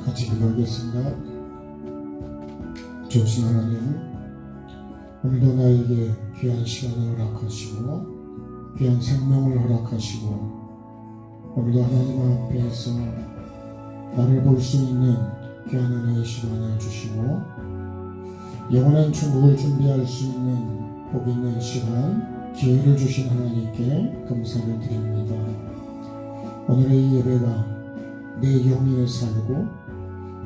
같이 기도하겠습니다. 좋으신 하나님, 오늘도 나에게 귀한 시간을 허락하시고 귀한 생명을 허락하시고 오늘도 하나님 앞에서 나를 볼 수 있는 귀한 은혜의 시간을 주시고 영원한 천국을 준비할 수 있는 복 있는 시간, 기회를 주신 하나님께 감사를 드립니다. 오늘의 이 예배가 내 영혼에 살고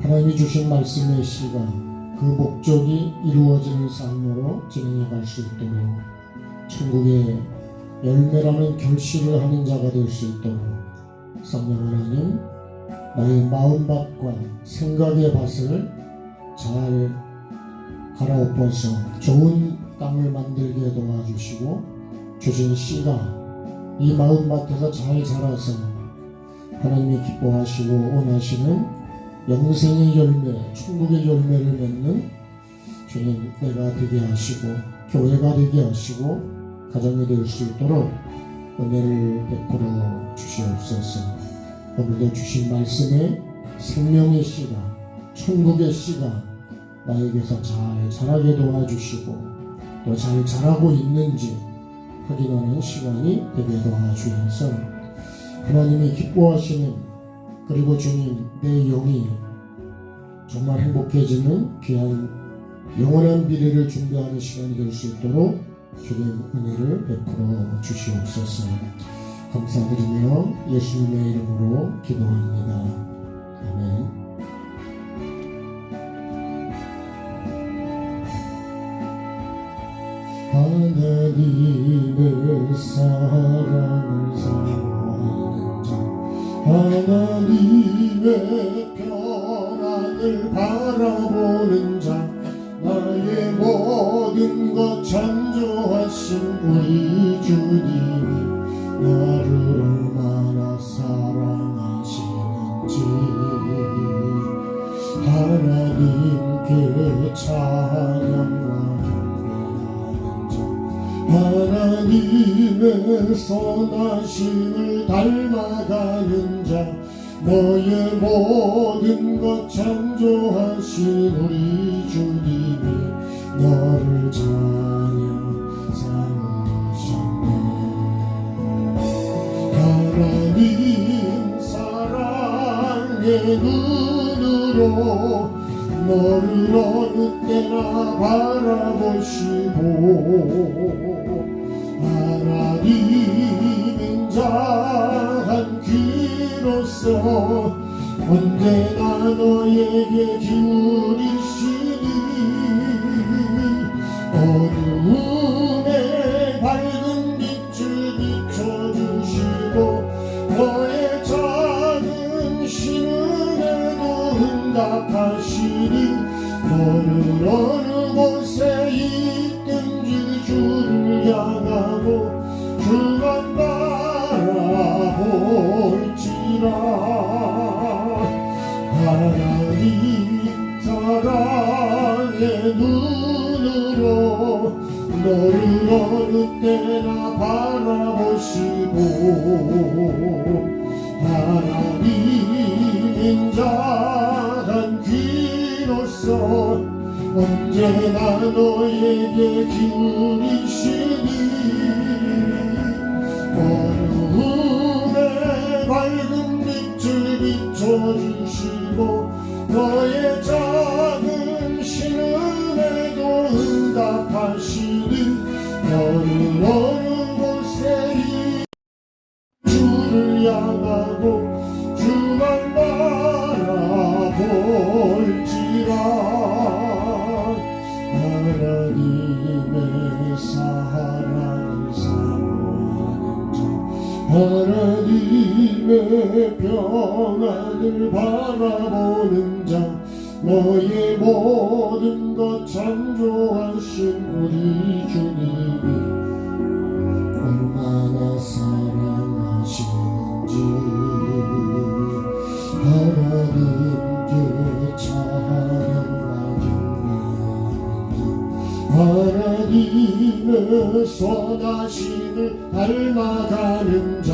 하나님이 주신 말씀의 시간, 그 목적이 이루어지는 삶으로 진행해 갈 수 있도록 천국의 열매라는 결실을 하는 자가 될 수 있도록 성령 하나님, 나의 마음밭과 생각의 밭을 잘 갈아엎어서 좋은 땅을 만들게 도와주시고 주신 씨가 이 마음밭에서 잘 자라서 하나님이 기뻐하시고 원하시는 영생의 열매, 천국의 열매를 맺는 주님 내가 되게 하시고 교회가 되게 하시고 가정이 될 수 있도록 은혜를 베풀어 주시옵소서. 오늘도 주신 말씀에 생명의 씨가, 천국의 씨가 나에게서 잘 자라게 도와주시고 또 잘 자라고 있는지 확인하는 시간이 되게 도와주셔서 하나님이 기뻐하시는, 그리고 주님 내 영이 정말 행복해지는 귀한 영원한 미래를 준비하는 시간이 될 수 있도록 주님 은혜를 베풀어 주시옵소서. 감사드리며 예수님의 이름으로 기도합니다. 아멘. 하나님의 사랑을 사모하는 자, 하나님의 평안을 바라보는 자, 나의 모든 것 창조하신 우리 주님이 나를 얼마나 사랑하시는지 하나님께 찬양과 하나님의 선하심을 닮아가는 자, 너의 모든 것 창조하신 우리 주님이 너를 찬양 삼으셨네. 하나님 사랑의 눈으로 너를 어느 때나 바라보시고 하나님 인자한 귀로서 언제나 너에게 기울이시니 어두움에 밝은 빛을 비춰주시고 너의 작은 신음에도 응답하시니 너는 어느 곳에 있든지 주를 향하고 주만 바라볼지라. 하나님 사랑의 눈으로 너를 어느 때나 바라보시고 하나님 인자한 귀로서 언제나 너에게 기울이시니 어두움에 밝은 빛을 비춰주시고 너의 작은 신음에도 응답하시니 너는 어느 곳에 주를 향하고 주만 바라볼지라. 하나님의 사랑을 사모하는 자, 하나님의 평안을 바라보는 자, 너의 모든 것 창조하신 우리 주님이 얼마나 사랑하시는지 하나님께 찬양과 경배하는 자, 하나님의 선하심을 닮아가는 자,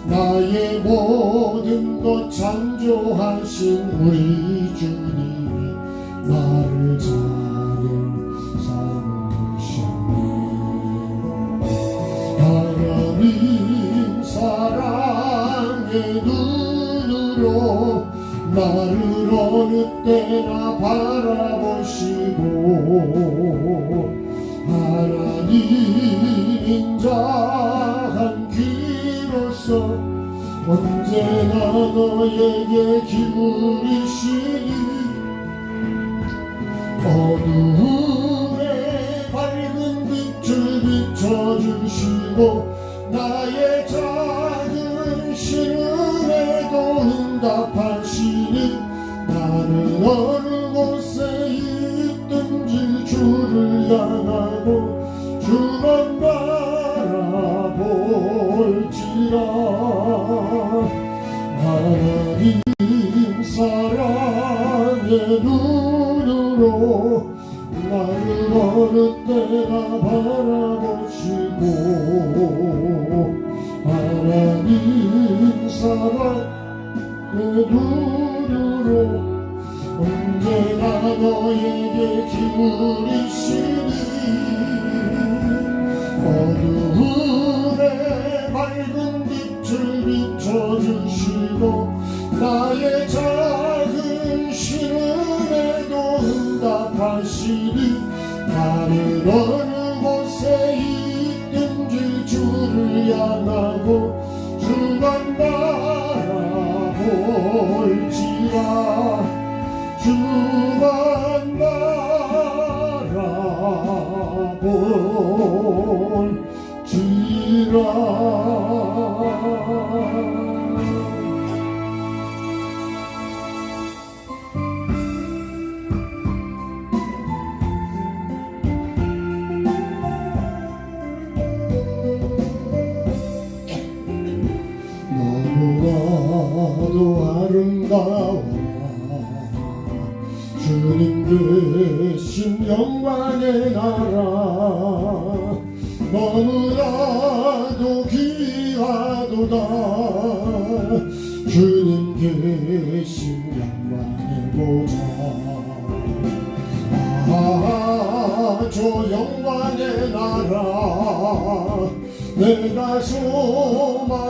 나의 모든 것 창조하신 우리 주님이 나를 자녀 삼으셨네. 하나님 사랑의 눈으로 나를 어느 때나 바라보시고 하나님 인자한 귀로서 언제나 너에게 기울이시니 어두움에 밝은 빛을 비춰주시고 나의 작은 신음에도 응답하시니 나는 어느 곳에 있든지 주를 향하고 주만 바라볼지라. 하나님 사랑의 눈으로 나를 어느 때나 바라보시고 하나님 사랑의 눈으로 언제나 너에게 기울이시니 어두움에 밝은 빛을 비춰주시고 나의 작은 신음에도 응답하시니 나는 어느 곳에 있든지 주를 향하고 주만 바라볼지라. 주만 바라볼지라. 너무나도 아름다워라 주님 계신 영광의 나라. 너무나도 귀하도다 주님 계신 영광의 보좌. 저 영광의 나라 내가 소망하오나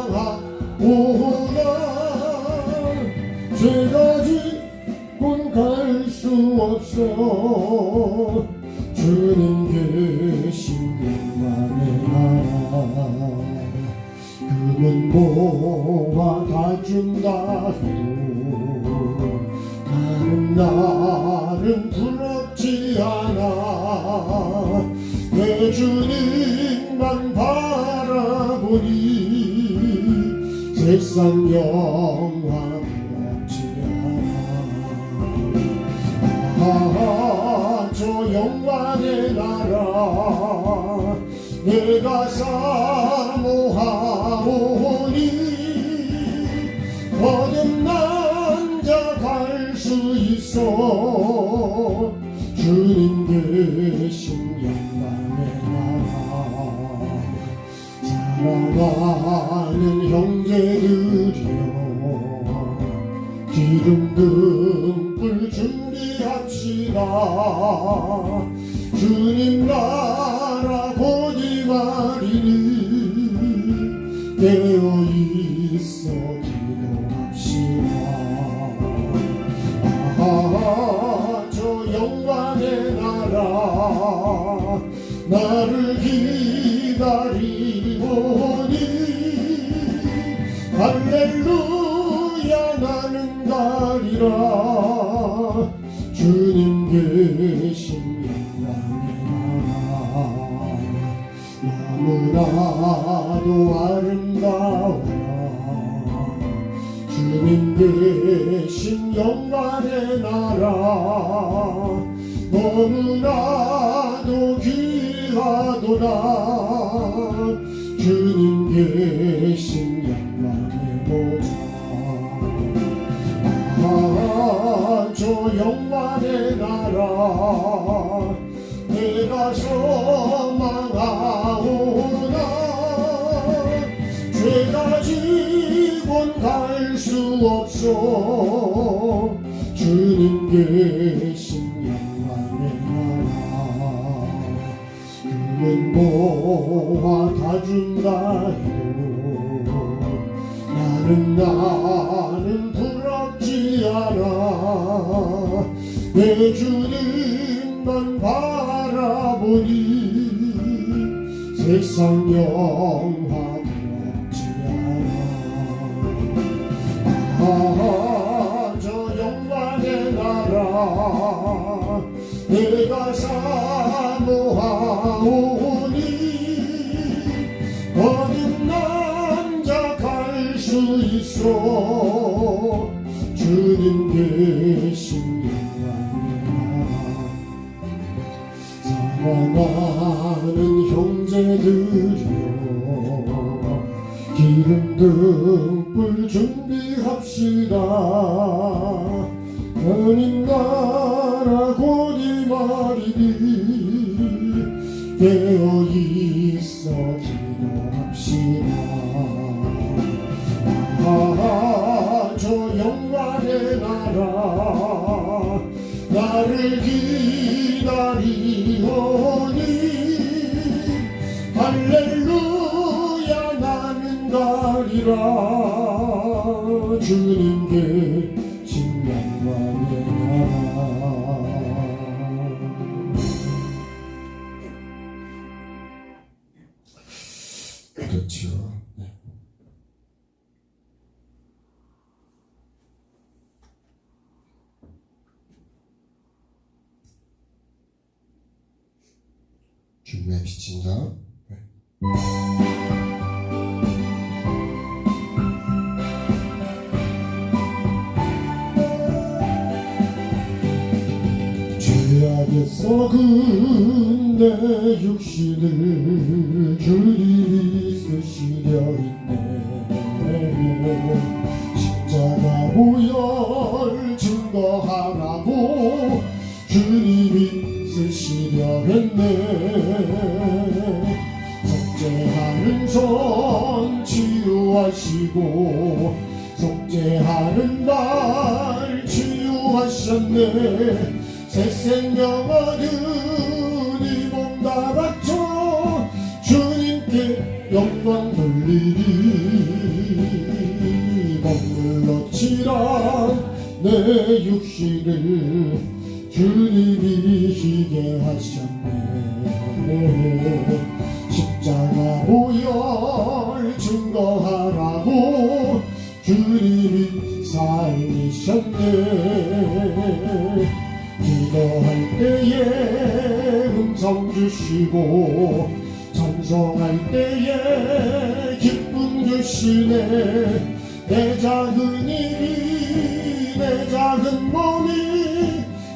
제가 짓곤 갈 수 없어. 주님 계신 영광의 나라. 금은 보화 다 준다 해도 나는 부럽지 않아. 내 주님만 바라보니 세상 영화 부럽지 않아. 저 영광의 나라 내가 사모하오니 거듭난 자 갈 수 있어. 주님 계신 영광의 나라. 사랑하는 형제들이여 기름 등불 준비합시다. 주님 나라 곧 임하리니 깨어있어 기도합시다. 저 영광의 나라 나를 기다리오니 할렐루야 나는 가리라. 주님 계신 영광의 나라 너무나도 아름다워라. 주님 계신 영광의 나라 너무나도 귀하도다. 주님 계신 영광의 보좌. 저 영광의 나라 내가 소망하오나 죄가 지 갈 수 없어 주님 계신 영광의 나라 그는 모아 다 준다요 나는 부럽지 않아 내 주님만 바라보니 세상 영화 부럽지 않아 저 영광의 나라 내가 사모하오니 어린 남자 갈 수 있어 주님 계신 사랑하는 형제들이여 기름 등불 준비합시다 하나님 나라 곧 이 말이니 깨어있어 기도합시다 저 영광의 나라 나를 기다리오니 할렐루야 나는 가리라 주님 계신 영광의 나라 그렇죠. 네. 준비하시겠습니다. 네. 죄악에서 근내 육신을 주님이 쓰시려 했네 십자가 보혈 증거하라고 주님이 쓰시려 했네 속죄하는 손 치유하시고 속죄하는 발 치유하셨네 새 생명 얻으니 몸 다 바쳐 주님께 영광 돌리리 먹물로 칠한 내 육신을 주님이 희게 하셨네 십자가 보혈 증거하라고 주님이 살리셨네 기도할 때에 음성 주시고 찬송할 때에 기쁨 주시네 내 작은 힘이 내 작은 몸이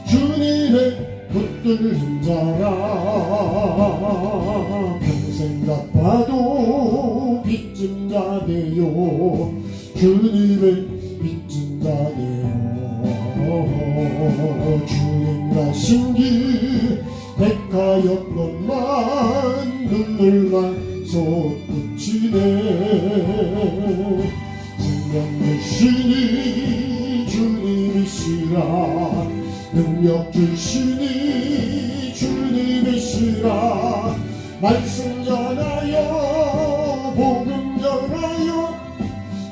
주님의 붙들린 자라 평생 갚아도 빚진 자 되요 주님의 빚진 자 되요 주님 가신 길 백하였건만 눈물만 솟구치네 생명 주시니 주님이시라 능력 주시니 주님이시라 말씀 전하여 복음 전하여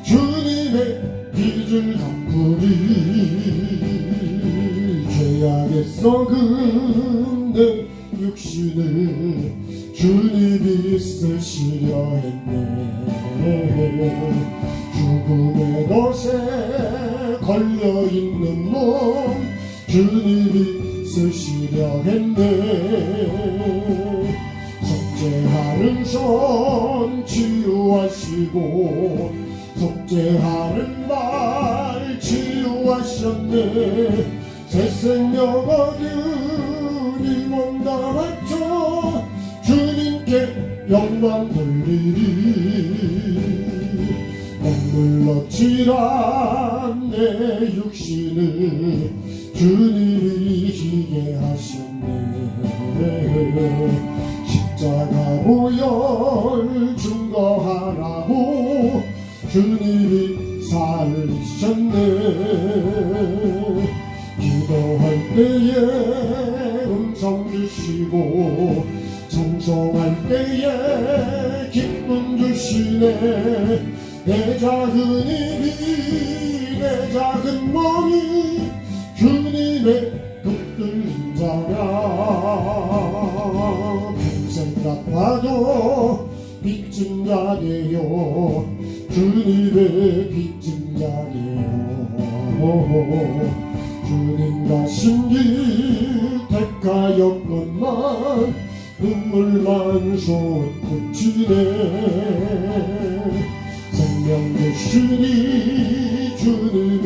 주님의 빚을 갚으리 죄악에서 근내 육신을 주님이 쓰시려 했네 죽음의 덫에 걸려있는 몸 주님이 쓰시려 했네 속죄하는 손 치유하시고 속죄하는 말 치유하셨네 새 생명 얻으니 몸 다 바쳐 주님께 영광 돌리리 먹물로 칠한 내 육신을 주님이 희게 하셨네 십자가 보혈 증거하라고 주님이 살리셨네. 기도할 때에 음성 주시고 찬송할 때에 기쁨 주시네. 내 작은 입이 내 작은 몸이 주님의 붙들린 자라. 평생 갚아도 빚진 자네요. 주님의 빚진 자네요. 주님 가신 길 택하였건만 눈물만 솟구치네. 생명 주시니 주님이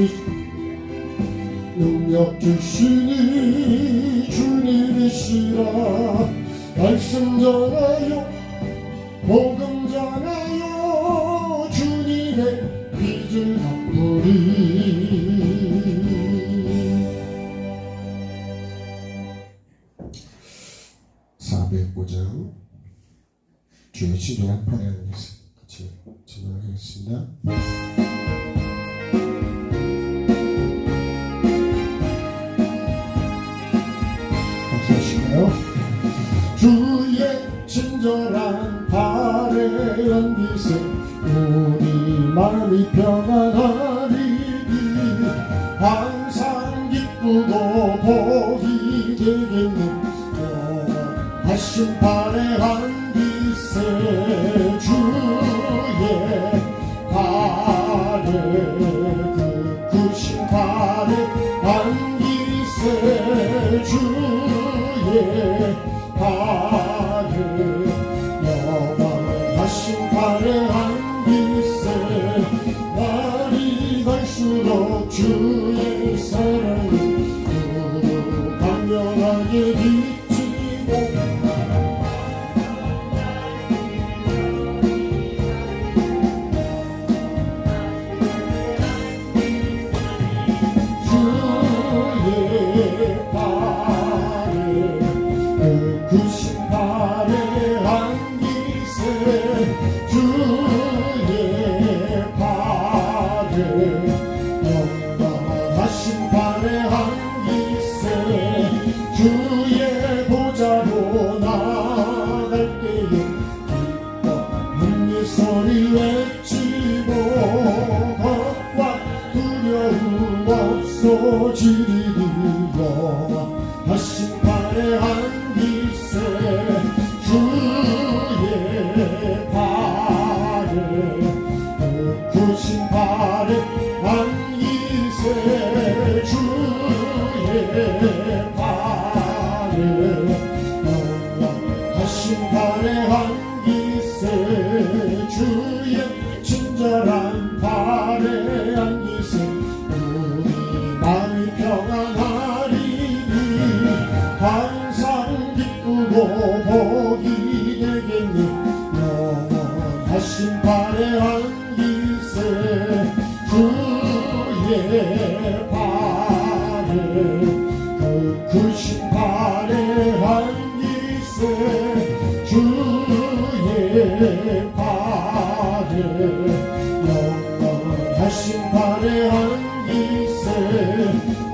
능력 주시니 주님이시라. 말씀 전하여 복음 전하여 주님의 빚을 갚으리. 405장 주의 치료한 파리하겠습니다. 같이 진행하겠습니다. 박수하실까요? 주의 친절한 발에 안기세 우리 마음이 평안하리니 항상 기쁘고 복이 되겠네. 하신 발에 안기세 주의 발에 그 크신 발에 안기세 주의 발에 영원하신 발에 안기세. 날이 갈수록 주의 사랑이 강렬하게 비치고 주의 발에 그 크신 발에 안기세 주의 발에 영원하신 발에 안기세. 주의 보좌로 나갈 때에 기뻐하는 소리 외치고 겁과 두려움 없어지리니 영원하신 발에 안기세 주의 발에 그 크신 발에 안기세 주의 발에 영원하신 발에 안기세 주의 친절한 발에 안기세 우리 마음이 평안하리니 항상 기쁘고 복이 되겠네. 영원하신 발에 안기세 주의 발에 그 크신 발에 안기세 주의 발에 영원하신 발에 안기세.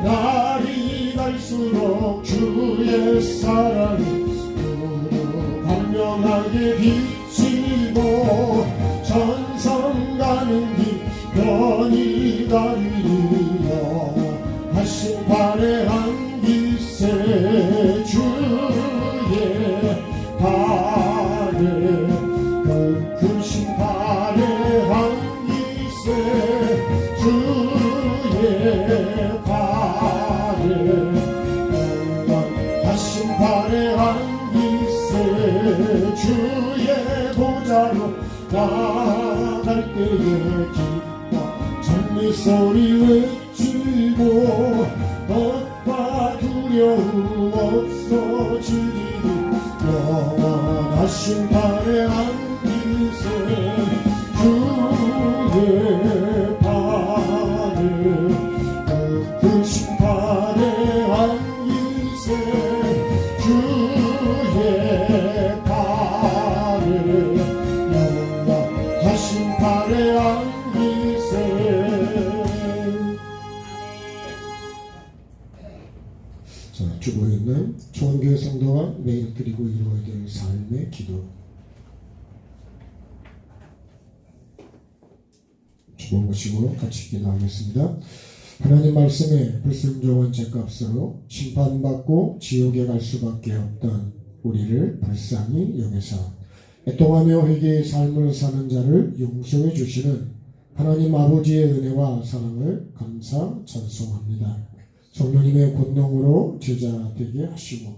날이 갈수록 주의 사랑이 광명하게 비치고 전성 가는 길 편히 가리니 영원하신 발에 안기세 주의 발에 그 크신 발에 안기세 주의 발에 영원하신 발에 안기세 주의 보좌로 나갈 때에 기뻐 찬미 소리 외치고 겁과 두려움 없어지리니 영원하신 발에 안기세 주의 발에 그 크신 발에 안기세 주의 발에 영원하신 발에 안기세 주고 있는 초원교회 성도가 매일 드리고 이루어야 될 삶의 기도. 주보 보시고 같이 기도하겠습니다. 하나님 말씀에 불순종한 죄값으로 심판받고 지옥에 갈 수밖에 없던 우리를 불쌍히 여기사 애통하며 회개의 삶을 사는 자를 용서해 주시는 하나님 아버지의 은혜와 사랑을 감사 찬송합니다. 성령님의 권능으로 제자 되게 하시고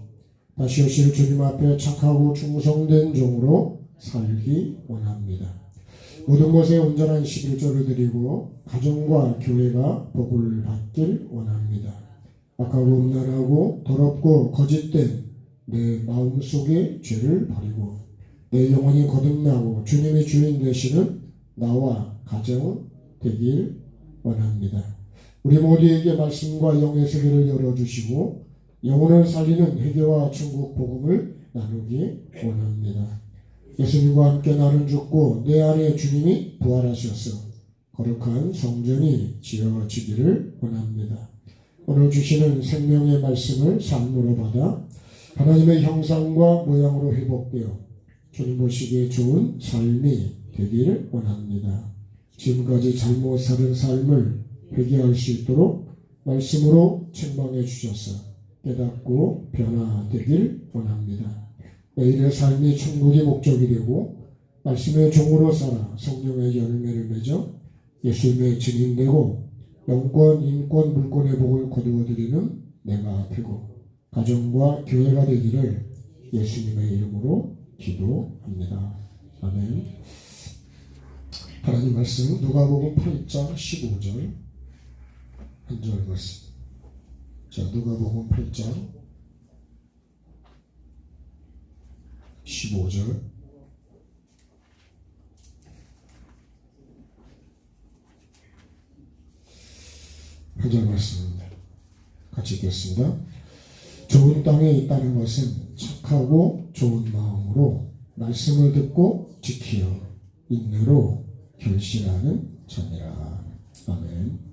다시 오실 주님 앞에 착하고 충성된 종으로 살기 원합니다. 모든 것에 온전한 11조를 드리고 가정과 교회가 복을 받길 원합니다. 악하고 음란하고 더럽고 거짓된 내 마음속의 죄를 버리고 내 영혼이 거듭나고 주님의 주인 되시는 나와 가정 되길 원합니다. 우리 모두에게 말씀과 영의 세계를 열어주시고 영혼을 살리는 회개와 천국 복음을 나누기 원합니다. 예수님과 함께 나는 죽고 내 안에 주님이 부활하셔서 거룩한 성전이 지어지기를 원합니다. 오늘 주시는 생명의 말씀을 삶으로 받아 하나님의 형상과 모양으로 회복되어 주님 보시기에 좋은 삶이 되기를 원합니다. 지금까지 잘못 살은 삶을 회개할 수 있도록 말씀으로 책망해 주셔서 깨닫고 변화되길 원합니다. 내일의 삶이 천국의 목적이 되고 말씀의 종으로 살아 성령의 열매를 맺어 예수님의 증인되고 영권, 인권, 물권의 복을 거두어드리는 내가 되고 가정과 교회가 되기를 예수님의 이름으로 기도합니다. 아멘. 하나님 말씀 누가복음 8장 15절 한 절 말씀. 자, 누가복음 8장 15절 한 절 말씀입니다. 같이 읽겠습니다. 좋은 땅에 있다는 것은 착하고 좋은 마음으로 말씀을 듣고 지키어 인내로 결실하는 자니라. 아멘.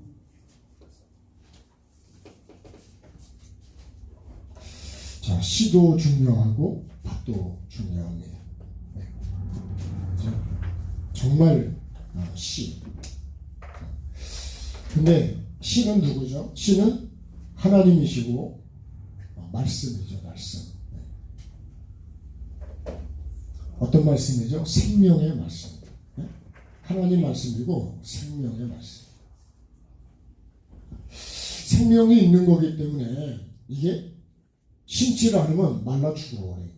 자, 시도 중요하고 밭도 중요합니다. 네. 정말 시. 근데 시는 누구죠? 시는 하나님이시고 말씀이죠. 말씀. 네. 어떤 말씀이죠? 생명의 말씀. 네? 하나님 말씀이고 생명의 말씀. 생명이 있는 거기 때문에 이게 심지를 않으면 말라 죽어버려요.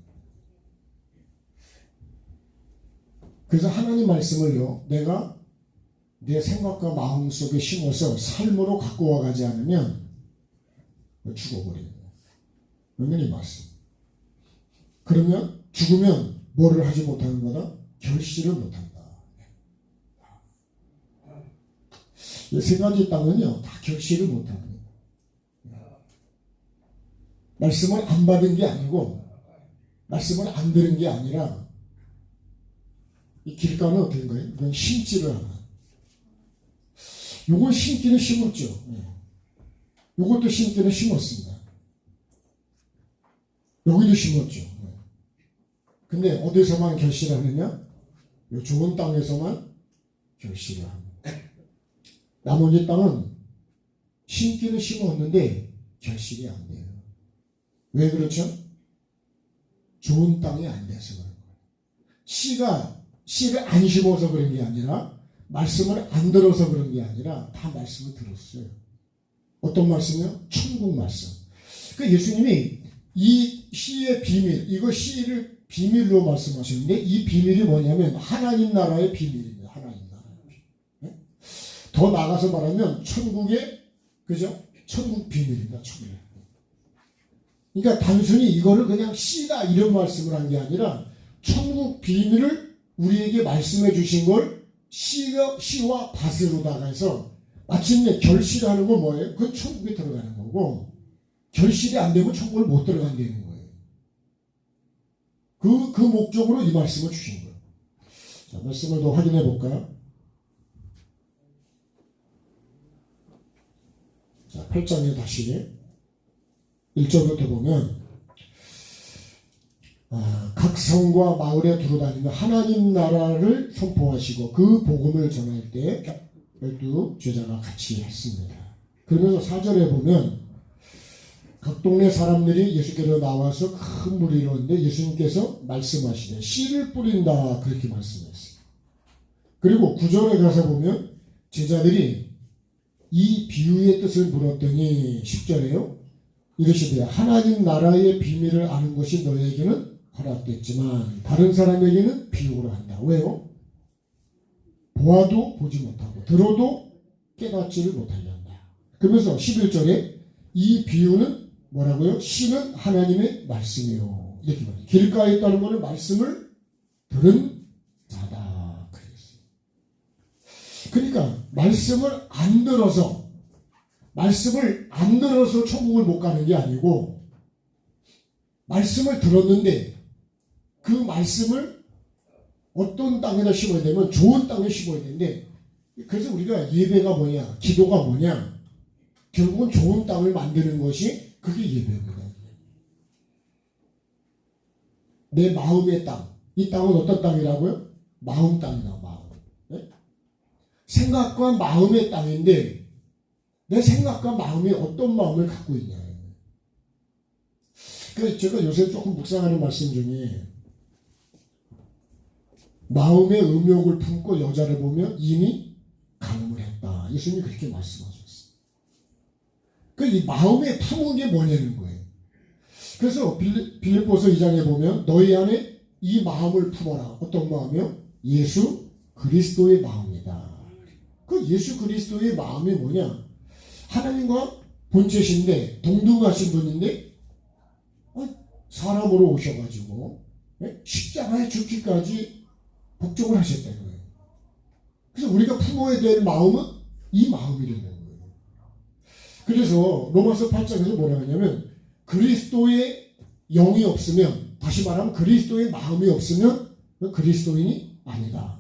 그래서 하나님 말씀을요, 내가 내 생각과 마음 속에 심어서 삶으로 갖고 와가지 않으면 죽어버려요. 그러면 이 말씀. 그러면 죽으면 뭐를 하지 못하는 거다? 결실을 못한다. 이 세 가지 땅은요, 다 결실을 못합니다. 말씀을 안 받은 게 아니고 말씀을 안 들은 게 아니라 이 길가는 어떤 거예요? 그냥 심지를 하나. 요거 심기는 심었죠. 요것도 심기는 심었습니다. 여기도 심었죠. 근데 어디서만 결실하느냐? 요 좋은 땅에서만 결실을 합니다. 나머지 땅은 심기는 심었는데 결실이 안 돼요. 왜 그렇죠? 좋은 땅이 안 돼서 그런 거예요. 씨를 안 심어서 그런 게 아니라 말씀을 안 들어서 그런 게 아니라 다 말씀을 들었어요. 어떤 말씀이요? 천국 말씀. 그 예수님이 이 씨의 비밀, 이거 씨를 비밀로 말씀하셨는데 이 비밀이 뭐냐면 하나님 나라의 비밀입니다. 하나님 나라의 비밀. 네? 더 나가서 말하면 천국의, 그죠? 천국 비밀입니다. 천국. 그러니까 단순히 이거를 그냥 씨다 이런 말씀을 한 게 아니라 천국 비밀을 우리에게 말씀해 주신 걸 씨와 밭으로다가 해서 마침내 결실하는 건 뭐예요? 그건 천국에 들어가는 거고 결실이 안 되면 천국을 못 들어간다는 거예요. 그 목적으로 이 말씀을 주신 거예요. 자, 말씀을 더 확인해 볼까요? 자, 8장에 다시 1절부터 보면 각 성과 마을에 두루다니며 하나님 나라를 선포하시고 그 복음을 전할 때 12제자가 같이 했습니다. 그러면서 4절에 보면 각 동네 사람들이 예수께로 나와서 큰 무리를 이루었는데 예수님께서 말씀하시되 씨를 뿌린다 그렇게 말씀했어요. 그리고 9절에 가서 보면 제자들이 이 비유의 뜻을 물었더니 10절에요. 이르시되 하나님 나라의 비밀을 아는 것이 너희에게는 허락됐지만 다른 사람에게는 비유로 한다. 왜요? 보아도 보지 못하고 들어도 깨닫지를 못하게 한다. 그러면서 11절에 이 비유는 뭐라고요? 씨는 하나님의 말씀이요. 이렇게 말해요. 길가에 있다는 것은 말씀을 들은 자다. 그랬어요. 그러니까 말씀을 안 들어서 천국을 못 가는 게 아니고 말씀을 들었는데 그 말씀을 어떤 땅에다 심어야 되면 좋은 땅에 심어야 되는데 그래서 우리가 예배가 뭐냐 기도가 뭐냐 결국은 좋은 땅을 만드는 것이 그게 예배입니다. 내 마음의 땅. 이 땅은 어떤 땅이라고요? 마음 땅이다. 마음. 네? 생각과 마음의 땅인데 내 생각과 마음이 어떤 마음을 갖고 있냐. 그러니까 제가 요새 조금 묵상하는 말씀 중에 마음의 음욕을 품고 여자를 보면 이미 간음을 했다. 예수님이 그렇게 말씀하셨어요. 이 마음에 품은 게 뭐냐는 거예요. 그래서 빌립보서 2장에 보면 너희 안에 이 마음을 품어라. 어떤 마음이요? 예수 그리스도의 마음이다. 그 예수 그리스도의 마음이 뭐냐? 하나님과 본체신데 동등하신 분인데 사람으로 오셔가지고 십자가에 죽기까지 복종을 하셨다는 거예요. 그래서 우리가 품어야 될 마음은 이 마음이라는 거예요. 그래서 로마서 8장에서 뭐라 하냐면 그리스도의 영이 없으면 다시 말하면 그리스도의 마음이 없으면 그리스도인이 아니다.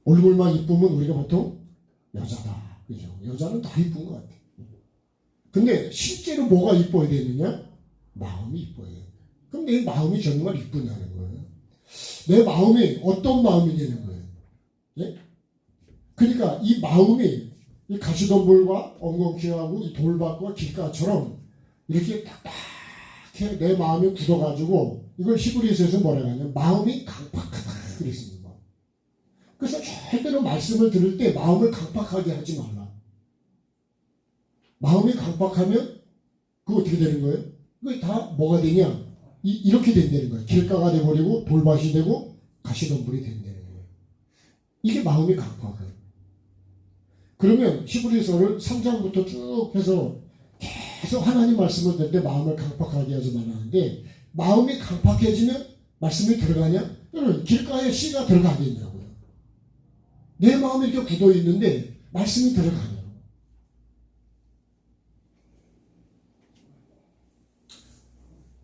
얼굴만 이쁘면 우리가 보통 여자다. 그죠? 여자는 다 이쁜 것 같아요. 근데 실제로 뭐가 이뻐야 되느냐? 마음이 이뻐야 돼요. 그럼 내 마음이 정말 이쁘냐는 거예요. 내 마음이 어떤 마음이냐는 거예요. 예? 그러니까 이 마음이 이 가시덤불과 엉겅퀴하고 이 돌밭과 길가처럼 이렇게 딱딱해 내 마음이 굳어가지고 이걸 히브리서에서 뭐라고 하냐면 마음이 강팍하다 그랬습니다. 그래서 절대로 말씀을 들을 때 마음을 강팍하게 하지 말라. 마음이 강팍하면 그거 어떻게 되는 거예요? 그게 다 뭐가 되냐? 이렇게 된다는 거예요. 길가가 돼버리고 돌밭이 되고 가시덤불이 된다는 거예요. 이게 마음이 강팍해요. 그러면 히브리서를 3장부터 쭉 해서 계속 하나님 말씀을 들을 때 마음을 강팍하게 하지 말라는데 마음이 강팍해지면 말씀이 들어가냐? 여러분 길가에 씨가 들어가겠냐고요. 내 마음이 이렇게 굳어 있는데 말씀이 들어가냐?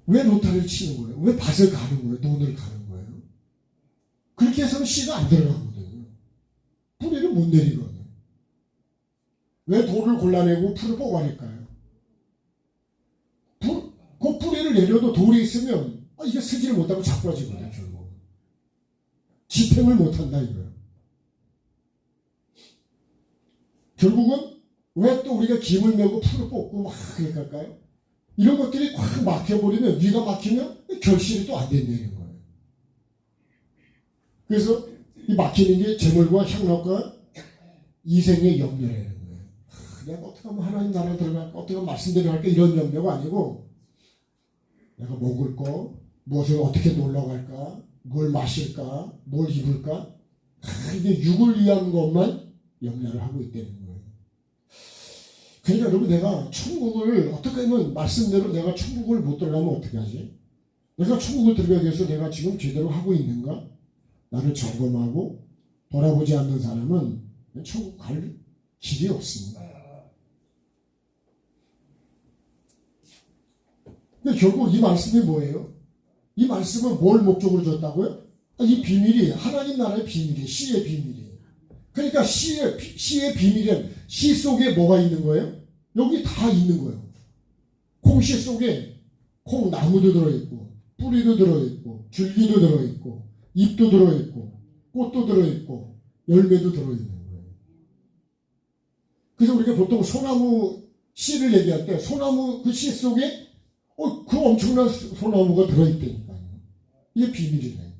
왜 로타를 치는 거예요? 왜 밭을 가는 거예요? 논을 가는 거예요? 그렇게 해서는 씨가 안 들어가거든요. 뿌리를 못 내리거든요. 왜 돌을 골라내고 풀을 뽑아낼까요? 그 뿌리를 내려도 돌이 있으면 이게 쓰지를 못하고 자빠지거든요. 결국 지탱을 못한다 이거예요. 결국은 왜 또 우리가 김을 메고 풀을 뽑고 막 그렇게 할까요? 이런 것들이 확 막혀버리면 위가 막히면 결실이 또 안 된다는 거예요. 그래서 이 막히는 게 재물과 향락과 이생의 염려라는 거예요. 내가 어떻게 하면 하나님 나라에 들어갈까? 어떻게 하면 말씀대로 할까? 이런 염려가 아니고 내가 먹을 거, 무엇을 어떻게 놀러 갈까? 뭘 마실까? 뭘 입을까? 이게 육을 위한 것만 염려를 하고 있다는 거예요. 그러니까 여러분 내가 천국을 어떻게 하면 말씀대로 내가 천국을 못 들어가면 어떻게 하지? 내가 천국을 들어가기 위해서 내가 지금 제대로 하고 있는가? 나를 점검하고 돌아보지 않는 사람은 천국 갈 길이 없습니다. 근데 결국 이 말씀이 뭐예요? 이 말씀은 뭘 목적으로 줬다고요? 이 비밀이 하나님 나라의 비밀이에요. 씨의 비밀이에요. 그러니까 씨의 비밀은 씨 속에 뭐가 있는 거예요? 여기 다 있는 거예요. 콩씨 속에 콩나무도 들어있고 뿌리도 들어있고 줄기도 들어있고 잎도 들어있고 꽃도 들어있고 열매도 들어있는 거예요. 그래서 우리가 보통 소나무 씨를 얘기할 때 소나무 그 씨 속에 그 엄청난 소나무가 들어있다니까요. 이게 비밀이네.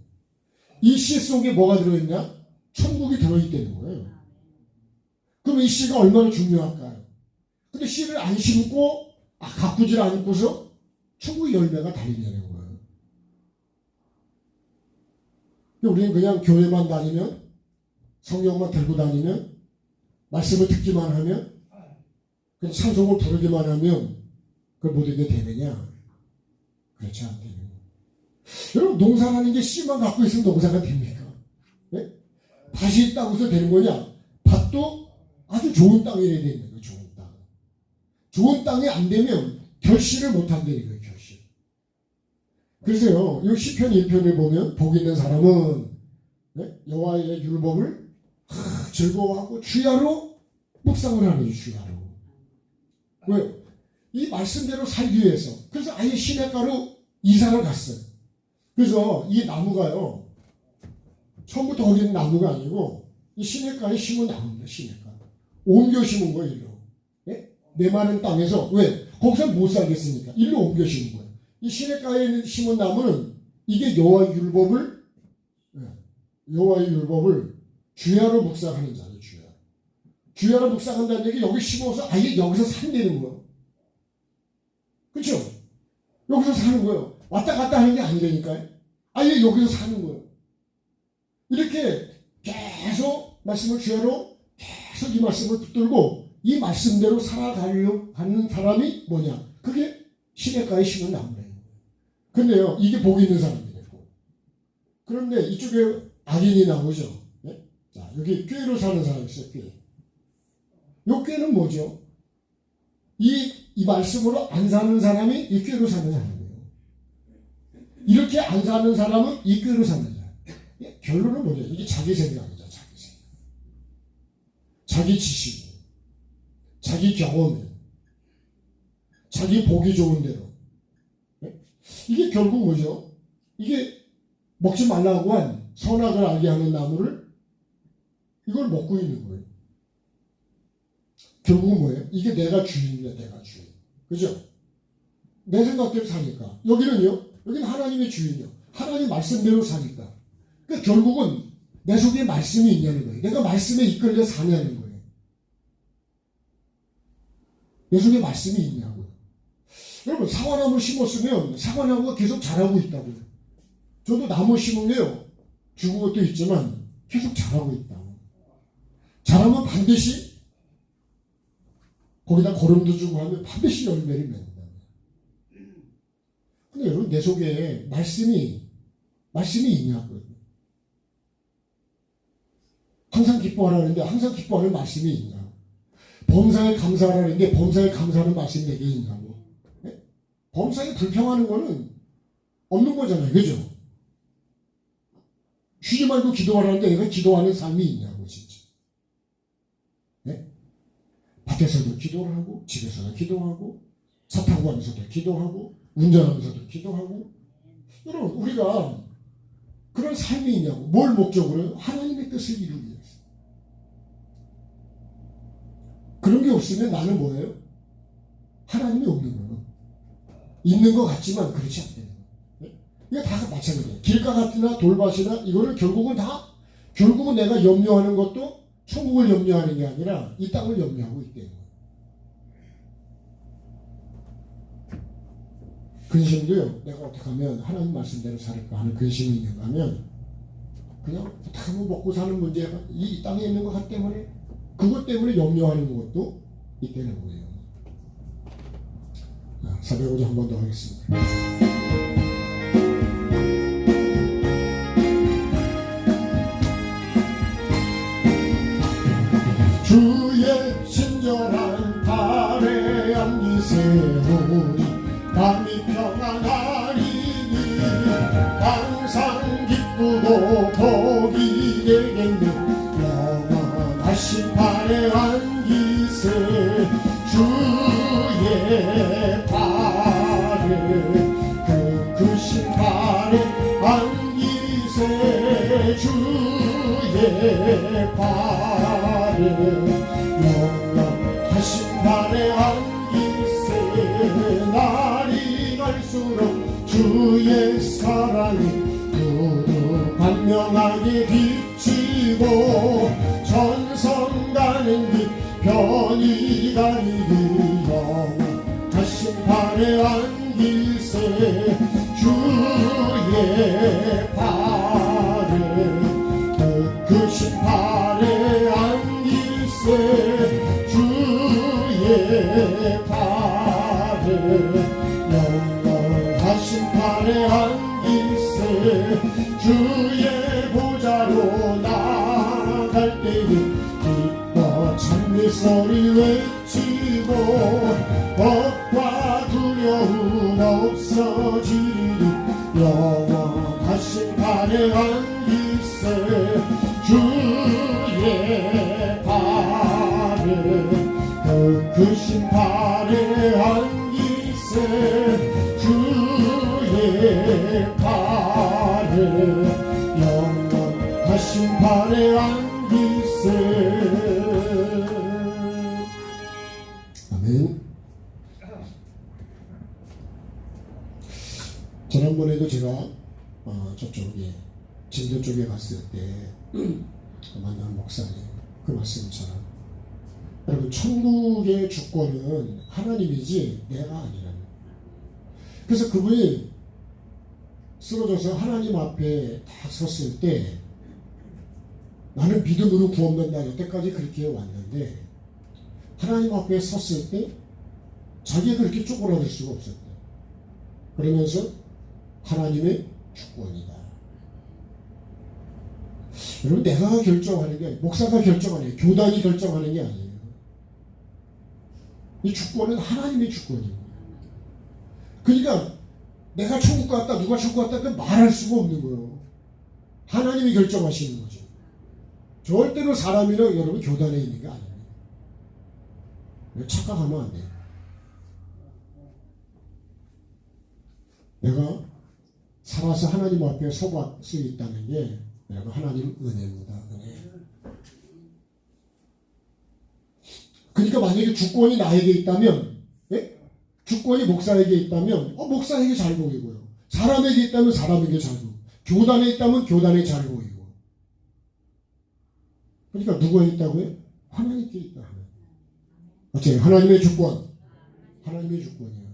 이 씨 속에 뭐가 들어있냐? 천국이 들어있다는 거예요. 그럼 이 씨가 얼마나 중요할까요? 근데 씨를 안 심고 가꾸질 않고서 천국의 열매가 달리냐는 거예요. 우리는 그냥 교회만 다니면 성경만 들고 다니면 말씀을 듣기만 하면 그냥 찬송을 부르기만 하면 그걸 모두게 되느냐? 그렇지 않대요. 여러분 농사라는 게 씨만 갖고 있으면 농사가 됩니까? 네? 밭이 있다고 해서 되는 거냐? 밭도 아주 좋은 땅이어야 되는 거예요. 좋은 땅. 좋은 땅이 안 되면 결실을 못 한다는 거예요. 결실. 그래서요. 이 시편 1편을 보면 복 있는 사람은 네? 여호와의 율법을 즐거워하고 주야로 묵상을 하는 거예요. 주야로. 왜요? 이 말씀대로 살기 위해서. 그래서 아예 시냇가로 이사를 갔어요. 그래서 이 나무가요. 처음부터 거기 있는 나무가 아니고 이 시냇가에 심은 나무입니다. 시냇가. 옮겨 심은 거예요. 일로. 네? 메마른 땅에서. 왜? 거기서 못 살겠으니까. 일로 옮겨 심은 거예요. 이 시냇가에 심은 나무는 이게 여호와의 율법을 주야로 묵상하는 자예요. 주야로 묵상한다는 얘기 여기 심어서 아예 여기서 산다는 거예요. 그렇죠? 여기서 사는 거예요. 왔다 갔다 하는 게 아니라니까요. 아예 여기서 사는 거예요. 이렇게 계속 말씀을 주야로 계속 이 말씀을 붙들고 이 말씀대로 살아가려고 하는 사람이 뭐냐? 그게 시냇가에 심은 나무래요. 근데요, 이게 복이 있는 사람이 되고. 그런데 이쪽에 악인이 나오죠. 네? 자, 여기 꾀로 사는 사람이 있어요. 꾀. 요 꾀는 뭐죠? 이 말씀으로 안 사는 사람이 이 꾀로 사는 사람이에요. 이렇게 안 사는 사람은 이 꾀로 사는 사람. 결론은 뭐냐? 이게 자기 생각이죠. 자기 생각. 자기 지식, 자기 경험, 자기 보기 좋은 대로. 이게 결국 뭐죠? 이게 먹지 말라고 한 선악을 알게 하는 나무를 이걸 먹고 있는 거예요. 결국은 뭐예요? 이게 내가 주인이야, 내가 주인. 그죠? 내 생각대로 사니까. 여기는요? 여기는 하나님의 주인이요. 하나님 말씀대로 사니까. 그러니까 결국은 내 속에 말씀이 있냐는 거예요. 내가 말씀에 이끌려 사냐는 거예요. 내 속에 말씀이 있냐고요. 여러분, 사과나무 심었으면 사과나무가 계속 자라고 있다고요. 저도 나무 심으면요. 죽은 것도 있지만 계속 자라고 있다고. 자라면 반드시 거기다 거름도 주고 하면 반드시 열매를 맺는다. 근데 여러분, 내 속에 말씀이 있냐고요. 항상 기뻐하라는데 항상 기뻐하는 말씀이 있냐. 범사에 감사하라는데 범사에 감사하는 말씀이 내게 있냐고. 네? 범사에 불평하는 거는 없는 거잖아요. 그죠? 쉬지 말고 기도하라는데 내가 기도하는 삶이 있냐고 진짜. 네? 밭에서도 기도를 하고 집에서도 기도하고 차 타고 가면서도 기도하고 운전하면서도 기도하고. 여러분, 우리가 그런 삶이 있냐고. 뭘 목적으로? 하나님의 뜻을 이루기 위해서. 그런 게 없으면 나는 뭐예요? 하나님이 없는 거예요. 있는 것 같지만 그렇지 않다는 거예요. 이게 다 마찬가지예요. 길가 같으나 돌밭이나 이거를 결국은 내가 염려하는 것도 천국을 염려하는 게 아니라 이 땅을 염려하고 있다는 거예요. 근심도요, 내가 어떻게 하면 하나님 말씀대로 살을까 하는 근심이 있는가 하면 그냥 어떻게 하면 먹고 사는 문제가 이 땅에 있는 것 때문에 그것 때문에 염려하는 것도 있다는 거예요. 405장 한 번 더 하겠습니다. 주의 친절한 발에 앉으세우니 마음이 평안하리니 항상 기쁘고 복이 되겠네. 영원하신 발에 앉으세 주의 발 발에 영원하신 발에 안길세 날이 갈수록 주의 사랑이 두루 반명하게 비치고 전성 가는 길 편히 가리기 영원하신 발에 안길세 주의 발에 크신 발에 안길세 주의 발에 영원하신 발에 안길세 주의 보좌로 나갈 때에 기뻐 찬미소리 외치고 겁과 두려움 없어지리니 영원하신 발에 안길세 주의 발에 크신 발에 안길세 주의 발에 영원하신 발에 안길세. 아멘. 지난번에도 제가 저쪽에 진도 쪽에 갔을 때 만난 목사님 그 말씀처럼 여러분 천국의 주권은 하나님이지 내가 아니라. 그래서 그분이 쓰러져서 하나님 앞에 딱 섰을 때 나는 믿음으로 구원된다 여태까지 그렇게 왔는데 하나님 앞에 섰을 때 자기가 그렇게 쪼그라들 수가 없었대. 그러면서 하나님의 주권이다. 여러분 내가 결정하는 게 아니에요. 목사가 결정하는 게 교단이 결정하는 게 아니에요. 이 주권은 하나님의 주권이에요. 그러니까 내가 천국 갔다 누가 천국 갔다 말할 수가 없는 거예요. 하나님이 결정하시는 거죠. 절대로 사람이나 여러분 교단에 있는 게 아닙니다. 착각하면 안 돼요. 내가 살아서 하나님 앞에 설 수 있다는 게 여러분 하나님 은혜입니다. 은혜. 그러니까 만약에 주권이 나에게 있다면, 예? 주권이 목사에게 있다면 목사에게 잘 보이고요. 사람에게 있다면 사람에게 잘 보이고, 교단에 있다면 교단에 잘 보이고. 그러니까 누구에 있다고요? 하나님께 있다. 어째요? 하나님의 주권. 하나님의 주권이에요.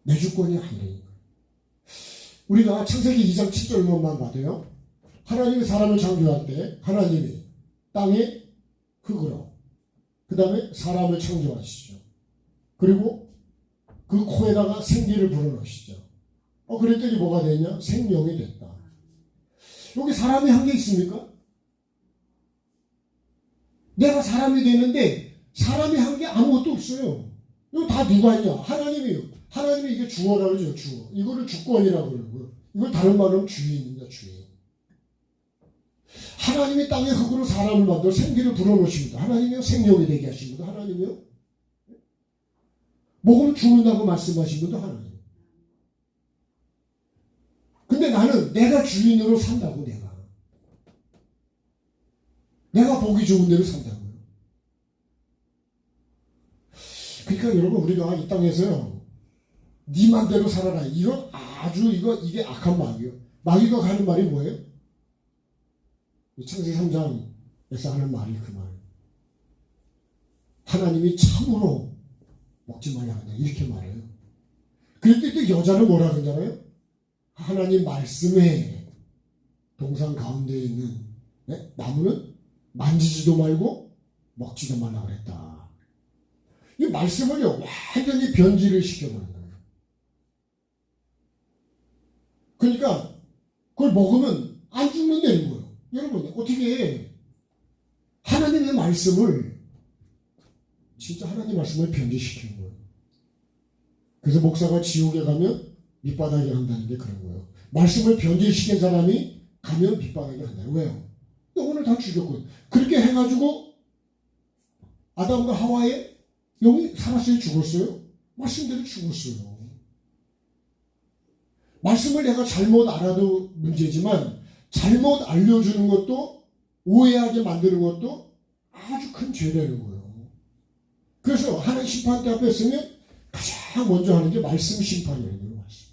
내 주권이 아니라니까. 우리가 창세기 2장 7절만 봐도요. 하나님이 사람을 창조할 때 하나님이 땅에 흙으로 그 다음에 사람을 창조하시죠. 그리고 그 코에다가 생기를 불어넣으시죠. 그랬더니 뭐가 됐냐? 생명이 됐다. 여기 사람이 한 게 있습니까? 내가 사람이 되는데 사람이 한 게 아무것도 없어요. 이거 다 누가 했냐? 하나님이요. 하나님이 이게 주어라고 그러죠. 주어. 이거를 주권이라고 그러고요. 이걸 다른 말로 하면 주인입니다. 주인. 하나님이 땅의 흙으로 사람을 만들어 생기를 불어넣으십니다. 하나님이요. 생명이 되게 하신 분도 하나님이요. 먹으면 죽는다고 말씀하신 분도 하나님. 근데 나는 내가 주인으로 산다고. 내가 보기 좋은 대로 산다고요. 그러니까 여러분 우리가 이 땅에서요. 네 맘대로 살아라. 이건 아주 이게 악한 마귀예요. 마귀가 가는 말이 뭐예요? 창세기 3장에서 하는 말이 그 말. 하나님이 참으로 먹지 말라 한다. 이렇게 말해요. 그런데 또 여자는 뭐라 그러잖아요? 하나님 말씀에 동산 가운데 있는 나무는 만지지도 말고 먹지도 말라 그랬다. 이 말씀을요 완전히 변질을 시켜버린 거예요. 그러니까 그걸 먹으면 안 죽는다는 거예요. 여러분 어떻게 하나님의 말씀을 진짜 하나님 말씀을 변질시키는 거예요. 그래서 목사가 지옥에 가면 밑바닥에 한다는 게 그런 거예요. 말씀을 변질시킨 사람이 가면 밑바닥에 한다. 왜요? 영혼을 다 죽였고 그렇게 해가지고 아담과 하와의 영이 살았어요? 죽었어요? 말씀대로 죽었어요. 말씀을 내가 잘못 알아도 문제지만 잘못 알려주는 것도 오해하게 만드는 것도 아주 큰 죄라는 거예요. 그래서 하나님 심판대 앞에 서면 가장 먼저 하는 게 말씀 심판이라는 거예요. 말씀.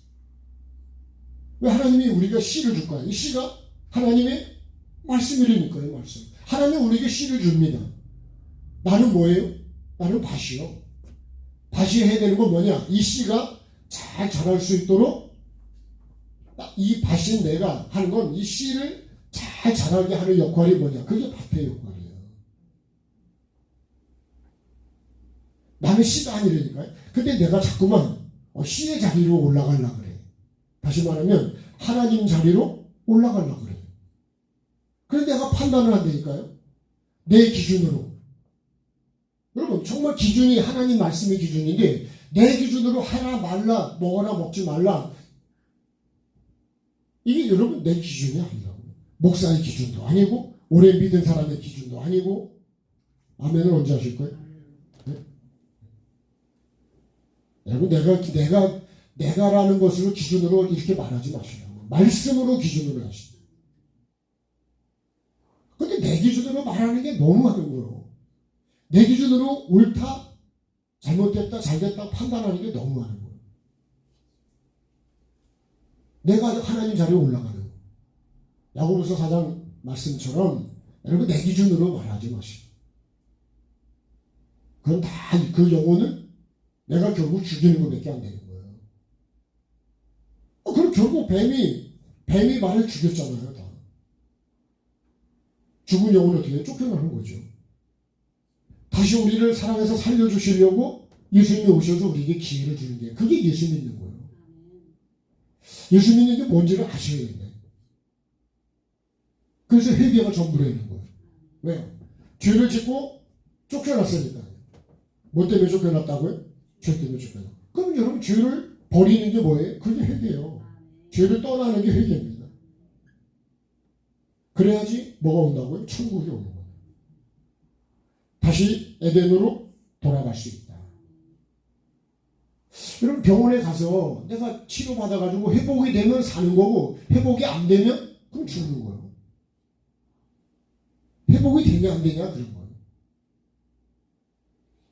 왜 하나님이 우리가 씨를 줄 거야? 이 씨가 하나님의 말씀이라니까요. 말씀. 하나님은 우리에게 씨를 줍니다. 나는 뭐예요? 나는 밭이요. 밭이 해야 되는 건 뭐냐? 이 씨가 잘 자랄 수 있도록 이 밭인 내가 하는 건 이 씨를 잘 자라게 하는 역할이 뭐냐? 그게 밭의 역할이에요. 나는 씨가 아니라니까요. 근데 내가 자꾸만 씨의 자리로 올라가려고 그래. 다시 말하면 하나님 자리로 올라가려고 그래. 그래서 내가 판단을 한다니까요. 내 기준으로. 여러분 정말 기준이 하나님 말씀의 기준인데 내 기준으로 하나 말라 먹어라 먹지 말라 이게 여러분 내 기준이 아니라고. 목사의 기준도 아니고 오래 믿은 사람의 기준도 아니고. 아멘을 언제 하실 거예요? 네? 여러분 내가라는 것으로 기준으로 이렇게 말하지 마시라고. 말씀으로 기준으로 하시죠. 근데 내 기준으로 말하는 게 너무 하는 거예요. 내 기준으로 옳다, 잘못됐다, 잘됐다 판단하는 게 너무 하는 거예요. 내가 하나님 자리에 올라가는 거예요. 야고보서 4장 말씀처럼 여러분 내 기준으로 말하지 마시고. 그건 다 그 영혼은 내가 결국 죽이는 것밖에 안 되는 거예요. 그럼 결국 뱀이 말을 죽였잖아요. 다. 죽은 영혼을 어떻게 쫓겨나는 거죠. 다시 우리를 사랑해서 살려주시려고 예수님이 오셔서 우리에게 기회를 주는 게 그게 예수 믿는 거예요. 예수 믿는 게 뭔지를 아셔야겠네. 그래서 회개가 전부라는 거예요. 왜요? 죄를 짓고 쫓겨났으니까요. 뭐 때문에 쫓겨났다고요? 죄 때문에 쫓겨났어요. 그럼 여러분 죄를 버리는 게 뭐예요? 그게 회개예요. 죄를 떠나는 게 회개입니다. 그래야지 뭐가 온다고요? 천국이 오는 거예요. 다시 에덴으로 돌아갈 수 있다. 여러분 병원에 가서 내가 치료받아가지고 회복이 되면 사는 거고 회복이 안 되면 그럼 죽는 거예요. 회복이 되냐 안 되냐 그런 거예요.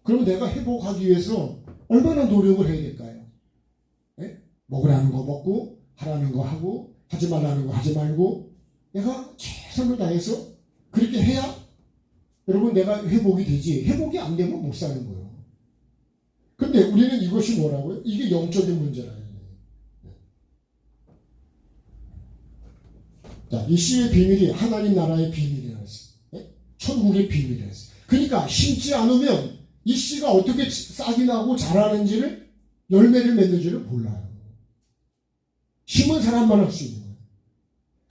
그럼 내가 회복하기 위해서 얼마나 노력을 해야 될까요? 네? 먹으라는 거 먹고 하라는 거 하고 하지 말라는 거 하지 말고 내가 최선을 다해서 그렇게 해야 여러분 내가 회복이 되지. 회복이 안 되면 못 사는 거예요. 근데 우리는 이것이 뭐라고요? 이게 영적인 문제라요. 자, 이 씨의 비밀이 하나님 나라의 비밀이라고 했어요. 네? 천국의 비밀이라고 했어요. 그러니까 심지 않으면 이 씨가 어떻게 싹이 나고 자라는지를 열매를 맺는지를 몰라요. 심은 사람만 할 수 있는 거예요.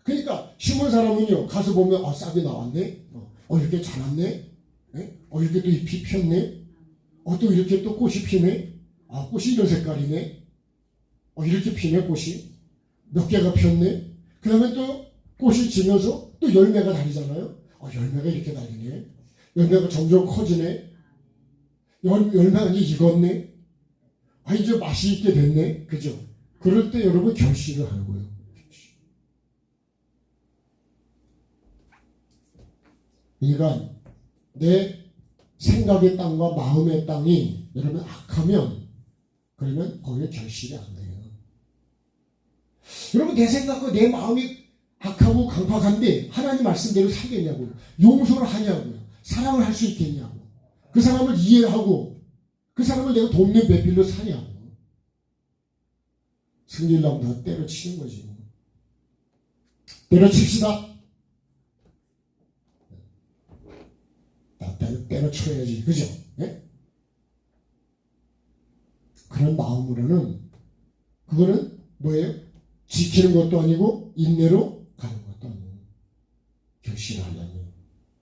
그러니까 심은 사람은요 가서 보면 싹이 나왔네. 이렇게 자랐네. 네? 이렇게 또 잎이 폈네. 또 이렇게 또 꽃이 피네. 꽃이 이런 색깔이네. 이렇게 피네 꽃이. 몇 개가 폈네. 그 다음에 또 꽃이 지면서 또 열매가 달리잖아요. 열매가 이렇게 달리네. 열매가 점점 커지네. 열매가 이제 익었네. 이제 맛이 있게 됐네. 그죠? 그럴 때 여러분 결실을 하는 거예요. 그러니까 내 생각의 땅과 마음의 땅이 여러분 악하면 그러면 거기에 결실이 안 돼요. 여러분 내 생각과 내 마음이 악하고 강팍한데 하나님 말씀대로 살겠냐고요. 용서를 하냐고요. 사랑을 할 수 있겠냐고. 그 사람을 이해하고 그 사람을 내가 돕는 배필로 사냐고. 승리를 하면 다 때려치는 거지. 때려칩시다. 때려쳐야지. 그죠? 네? 그런 마음으로는 그거는 뭐예요? 지키는 것도 아니고 인내로 가는 것도 아니고 결실을 하려면.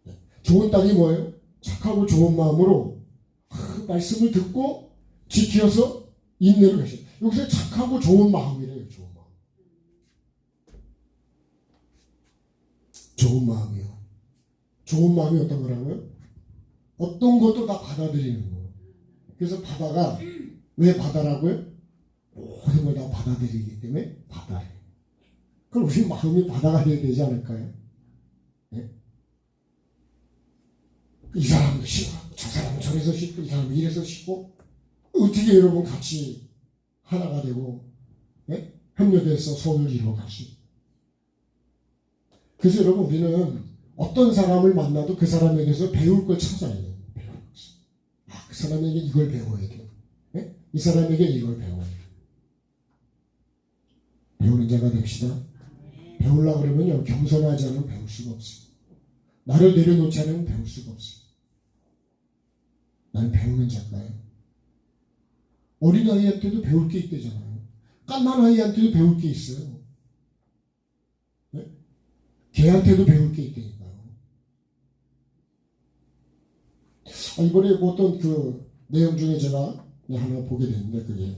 네. 좋은 땅이 뭐예요? 착하고 좋은 마음으로 말씀을 듣고 지켜서 인내를 가시. 여기서 착하고 좋은 마음이래요. 좋은 마음. 좋은 마음이요. 좋은 마음이 어떤 거라고요? 어떤 것도 다 받아들이는 거예요. 그래서 바다가 왜 바다라고요? 모든 걸 다 받아들이기 때문에 바다예요. 그럼 우리 마음이 받아가야 되지 않을까요? 네? 이 사람도 싫어, 저 사람은 저래서 싫고, 이 사람은 이래서 싫고, 어떻게 여러분 같이 하나가 되고, 네? 협력해서 손을 이루어갈 수 있어요. 그래서 여러분, 우리는 어떤 사람을 만나도 그 사람에게서 배울 걸 찾아야 돼요. 배울 것을. 아, 그 사람에게 이걸 배워야 돼요. 네? 이 사람에게 이걸 배워야 돼요. 배우는 자가 됩시다. 배우려고 그러면요, 겸손하지 않으면 배울 수가 없어요. 나를 내려놓지 않으면 배울 수가 없어요. 나는 배우는 자가예요. 어린아이한테도 배울 게 있대잖아요. 깐난 아이한테도 배울 게 있어요. 네? 걔한테도 배울 게 있다니까요. 이번에 어떤 그 내용 중에 제가 하나 보게 됐는데, 그게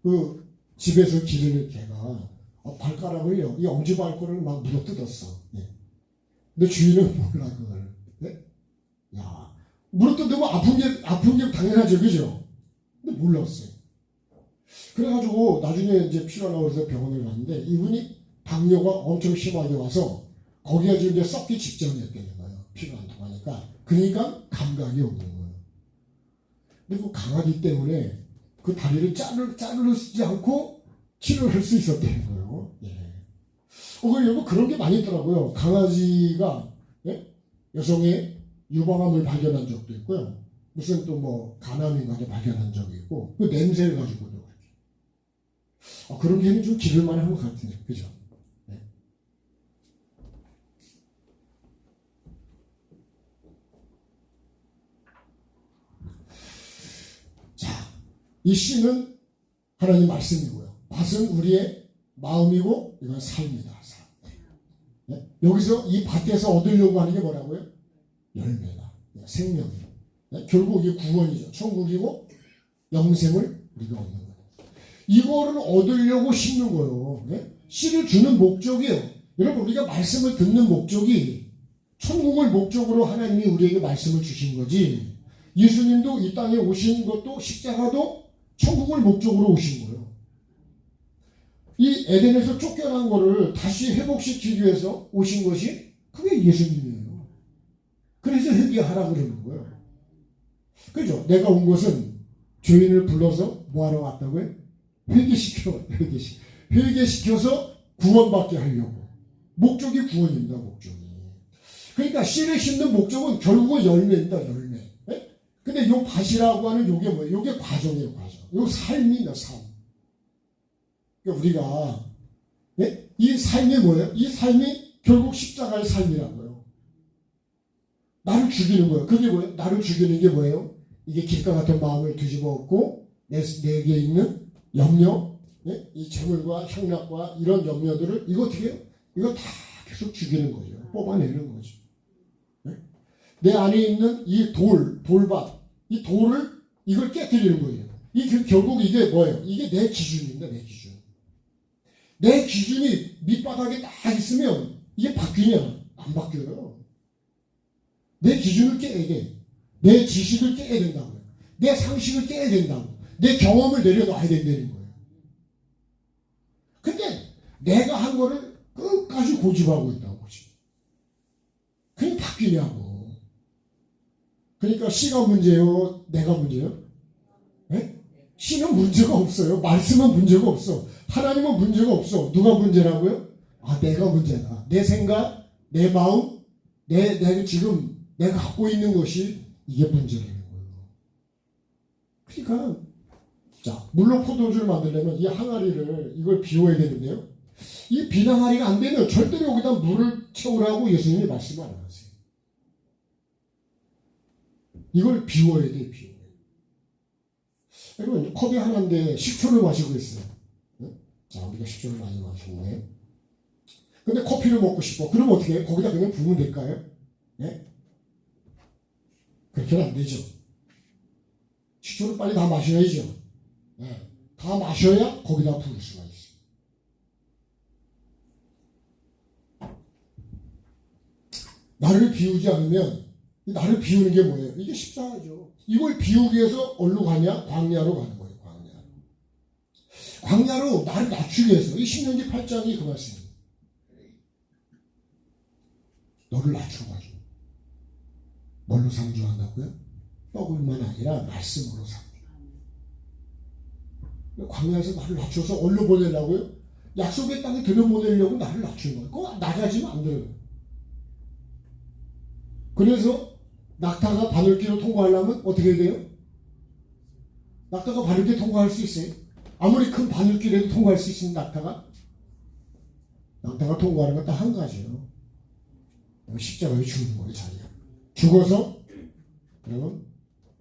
그 집에서 기르는 개가 발가락을요, 이 엄지발가락을 막 물어뜯었어. 네. 근데 주인은 몰라, 그걸. 네? 야, 물어뜯으면 아픈 게 당연하죠, 그죠? 근데 몰랐어요. 그래가지고 나중에 이제 필요하다고 해서 병원을 갔는데, 이분이 당뇨가 엄청 심하게 와서 거기가 지금 이제 썩기 직전이었다는 거예요. 피가 안 통하니까. 그러니까 감각이 없는 거예요. 근데 그 강아지 때문에 그 다리를 자르지 않고 치료를 할 수 있었다는 거예요. 예. 여러분 그런 게 많이 있더라고요. 강아지가, 예? 여성의 유방암을 발견한 적도 있고요. 무슨 또 뭐 간암인가를 발견한 적이 있고, 그 냄새를 가지고도 그렇게. 그런 개는 좀 기를만 한 것 같은데, 그죠? 네. 자, 이 씨는 하나님 말씀이고요. 밭은 우리의 마음이고, 이건 삶이다. 삶. 네? 여기서 이 밭에서 얻으려고 하는 게 뭐라고요? 열매다. 생명이다. 네? 결국 이게 구원이죠. 천국이고 영생을 우리가 얻는 거예요. 이거를 얻으려고 심는 거예요. 네? 씨를 주는 목적이에요. 여러분, 우리가 말씀을 듣는 목적이 천국을 목적으로 하나님이 우리에게 말씀을 주신 거지, 예수님도 이 땅에 오신 것도 십자가도 천국을 목적으로 오신 거예요. 이 에덴에서 쫓겨난 거를 다시 회복시키기 위해서 오신 것이 그게 예수님이에요. 그래서 회개하라 그러는 거예요. 그죠? 내가 온 것은 죄인을 불러서 뭐하러 왔다고요? 회개시켜서 구원받게 하려고. 목적이 구원입니다. 목적이. 그러니까 씨를 심는 목적은 결국은 열매입니다. 열매. 네? 근데 요 밭이라고 하는 요게 뭐예요? 요게 과정이에요. 과정. 요 삶입니다. 삶. 그러니까 우리가, 네? 이 삶이 뭐예요? 이 삶이 결국 십자가의 삶이라고요. 나를 죽이는 거예요. 그게 뭐예요? 나를 죽이는 게 뭐예요? 이게 길가 같은 마음을 뒤집어 엎고 내게 있는 염려, 네? 이 재물과 향락과 이런 염려들을 이거 어떻게 해요? 이거 다 계속 죽이는 거죠. 뽑아내는 거죠. 네? 내 안에 있는 이 돌밭, 이 돌을 이걸 깨뜨리는 거예요. 결국 이게 뭐예요? 이게 내 기준입니다. 내 기준. 내 기준이 밑바닥에 딱 있으면 이게 바뀌냐? 안 바뀌어요. 내 기준을 깨야 돼. 내 지식을 깨야 된다고요. 내 상식을 깨야 된다고. 내 경험을 내려놔야 된다는 거예요. 근데 내가 한 거를 끝까지 고집하고 있다고. 그게 바뀌냐고. 그러니까 씨가 문제요? 내가 문제요? 네? 씨는 문제가 없어요. 말씀은 문제가 없어. 하나님은 문제가 없어. 누가 문제라고요? 내가 문제다. 내 생각, 내 마음, 지금 내가 갖고 있는 것이 이게 문제라는 거예요. 그러니까 자, 물로 포도주를 만들려면 이 항아리를 이걸 비워야 되는데요. 이 빈 항아리가 안 되면 절대로 여기다 물을 채우라고 예수님이 말씀 안 하세요. 이걸 비워야 돼, 비워야 돼. 여러분, 컵이 하나인데 식초를 마시고 있어요. 네? 자, 우리가 식초를 많이 마시네. 근데 커피를 먹고 싶어. 그럼 어떻게 해요? 거기다 그냥 부으면 될까요? 네? 그렇게는 안 되죠. 식초를 빨리 다 마셔야죠. 네. 다 마셔야 거기다 부을 수가 있어요. 나를 비우지 않으면, 나를 비우는 게 뭐예요? 이게 십자가죠. 이걸 비우기 위해서 어디로 가냐? 광야로 가는 거예요. 광야로 나를 낮추기 위해서. 이 신명기 8장이 그 말씀입니다. 너를 낮춰가지고. 뭘로 상주한다고요? 떡을만 아니라 말씀으로 상주. 광야에서 나를 낮춰서 어디로 보내려고요? 약속의 땅에 들여보내려고 나를 낮춘 거예요. 그거 낮아지면 안 돼요. 그래서 낙타가 바늘길을 통과하려면 어떻게 돼요? 낙타가 바늘길 통과할 수 있어요? 아무리 큰 바늘길에도 통과할 수 있는 낙타가 통과하는 건 딱 한 가지예요. 십자가에 죽는 거예요. 자기가 죽어서 그러면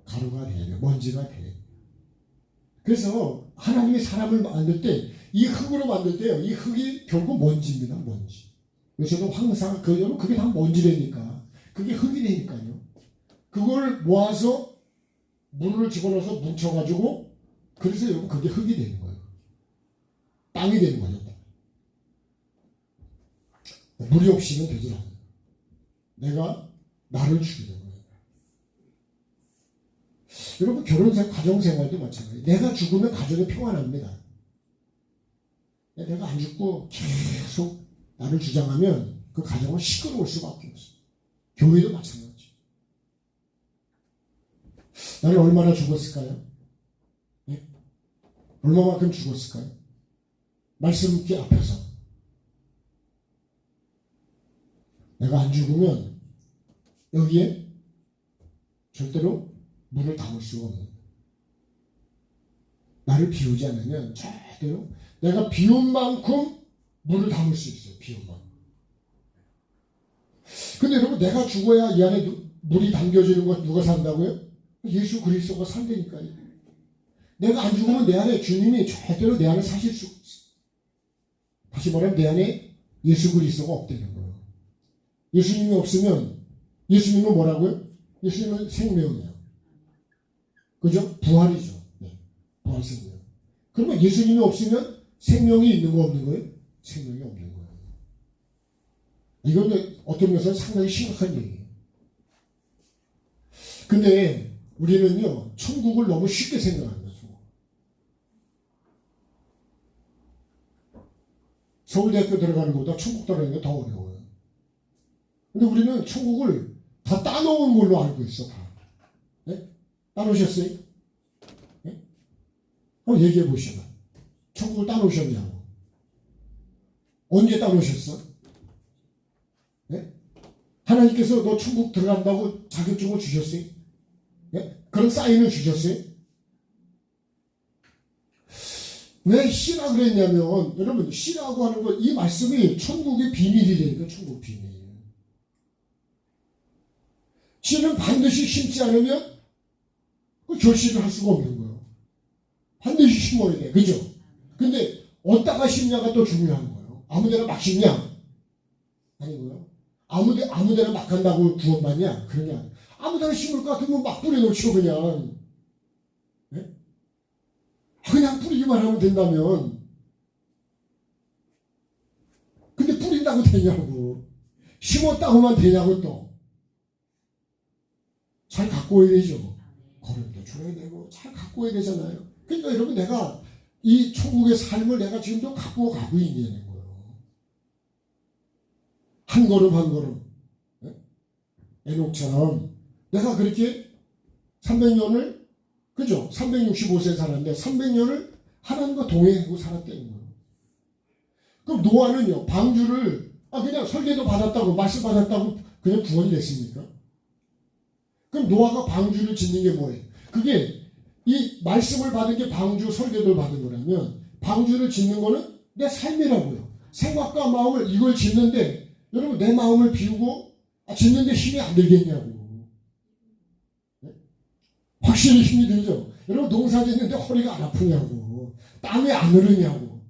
가루가 돼요. 먼지가 돼요. 그래서 하나님이 사람을 만들 때 이 흙으로 만들 때요. 이 흙이 결국 먼지입니다. 먼지. 요새도 항상 그게 다 먼지라니까. 그게 흙이 되니까요. 그걸 모아서 물을 집어넣어서 뭉쳐가지고 그래서 여러분 그게 흙이 되는 거예요. 땅이 되는 거예요. 물이 없이는 되지 않아요. 내가 나를 죽이는 거예요. 여러분 결혼생 가정생활도 마찬가지예요. 내가 죽으면 가정이 평안합니다. 내가 안 죽고 계속 나를 주장하면 그 가정은 시끄러울 수밖에 없어요. 교회도 마찬가지죠. 나는 얼마나 죽었을까요? 네? 얼마만큼 죽었을까요? 말씀 있게 앞에서 내가 안 죽으면 여기에 절대로 물을 담을 수가 없는 거예요. 나를 비우지 않으면 절대로 내가 비운 만큼 물을 담을 수 있어요. 비운 만큼. 근데 여러분 내가 죽어야 이 안에 물이 담겨지는 것 누가 산다고요? 예수 그리스도가 산다니까요. 내가 안 죽으면 내 안에 주님이 절대로 내 안에 사실 수 없어요. 다시 말하면 내 안에 예수 그리스도가 없다는 거예요. 예수님이 없으면 예수님은 뭐라고요? 예수님은 생명이에요. 그죠? 부활이죠. 네. 부활 생명. 그러면 예수님이 없으면 생명이 있는 거 없는 거예요? 생명이 없는 거예요. 이건 어떤 면에서 상당히 심각한 얘기예요. 근데 우리는요, 천국을 너무 쉽게 생각합니다. 서울대학교 들어가는 것보다 천국 들어가는 게 더 어려워요. 근데 우리는 천국을 다 따놓은 걸로 알고 있어. 다. 네? 따놓으셨어요? 네? 한번 얘기해 보시면. 천국을 따놓으셨냐고. 언제 따놓으셨어? 네? 하나님께서 너 천국 들어간다고 자격증을 주셨어요? 네? 그런 사인을 주셨어요? 왜 씨라 그랬냐면, 여러분, 씨라고 하는 거, 이 말씀이 천국의 비밀이라니까, 천국 비밀. 씨는 반드시 심지 않으면 그 결실을 할 수가 없는 거예요. 반드시 심어야 돼. 그죠? 근데 어디다가 심냐가 또 중요한 거예요. 아무데나 막 심냐? 아니고요. 아무데나 막 한다고 구원받냐? 그런 게 아니에요. 아무데나 심을 것 같으면 막 뿌려놓죠, 그냥. 네? 그냥 뿌리기만 하면 된다면. 근데 뿌린다고 되냐고. 심었다고만 되냐고 또. 잘 갖고 와야 되죠. 거름도 줘야 되고 잘 갖고 와야 되잖아요. 그러니까 여러분 내가 이 천국의 삶을 내가 지금도 갖고 가고 있는 거예요. 한 걸음 한 걸음. 네? 에녹처럼 내가 그렇게 300년을 그죠? 365세 살았는데 300년을 하나님과 동행하고 살았다는 거예요. 그럼 노아는요. 방주를 그냥 설계도 받았다고 말씀 받았다고 그냥 구원이 됐습니까? 그럼 노아가 방주를 짓는 게 뭐예요? 그게 이 말씀을 받은 게 방주 설계도를 받은 거라면 방주를 짓는 거는 내 삶이라고요. 생각과 마음을 이걸 짓는데 여러분 내 마음을 비우고 짓는데 힘이 안 들겠냐고. 네? 확실히 힘이 들죠. 여러분 농사 짓는데 허리가 안 아프냐고. 땀이 안 흐르냐고.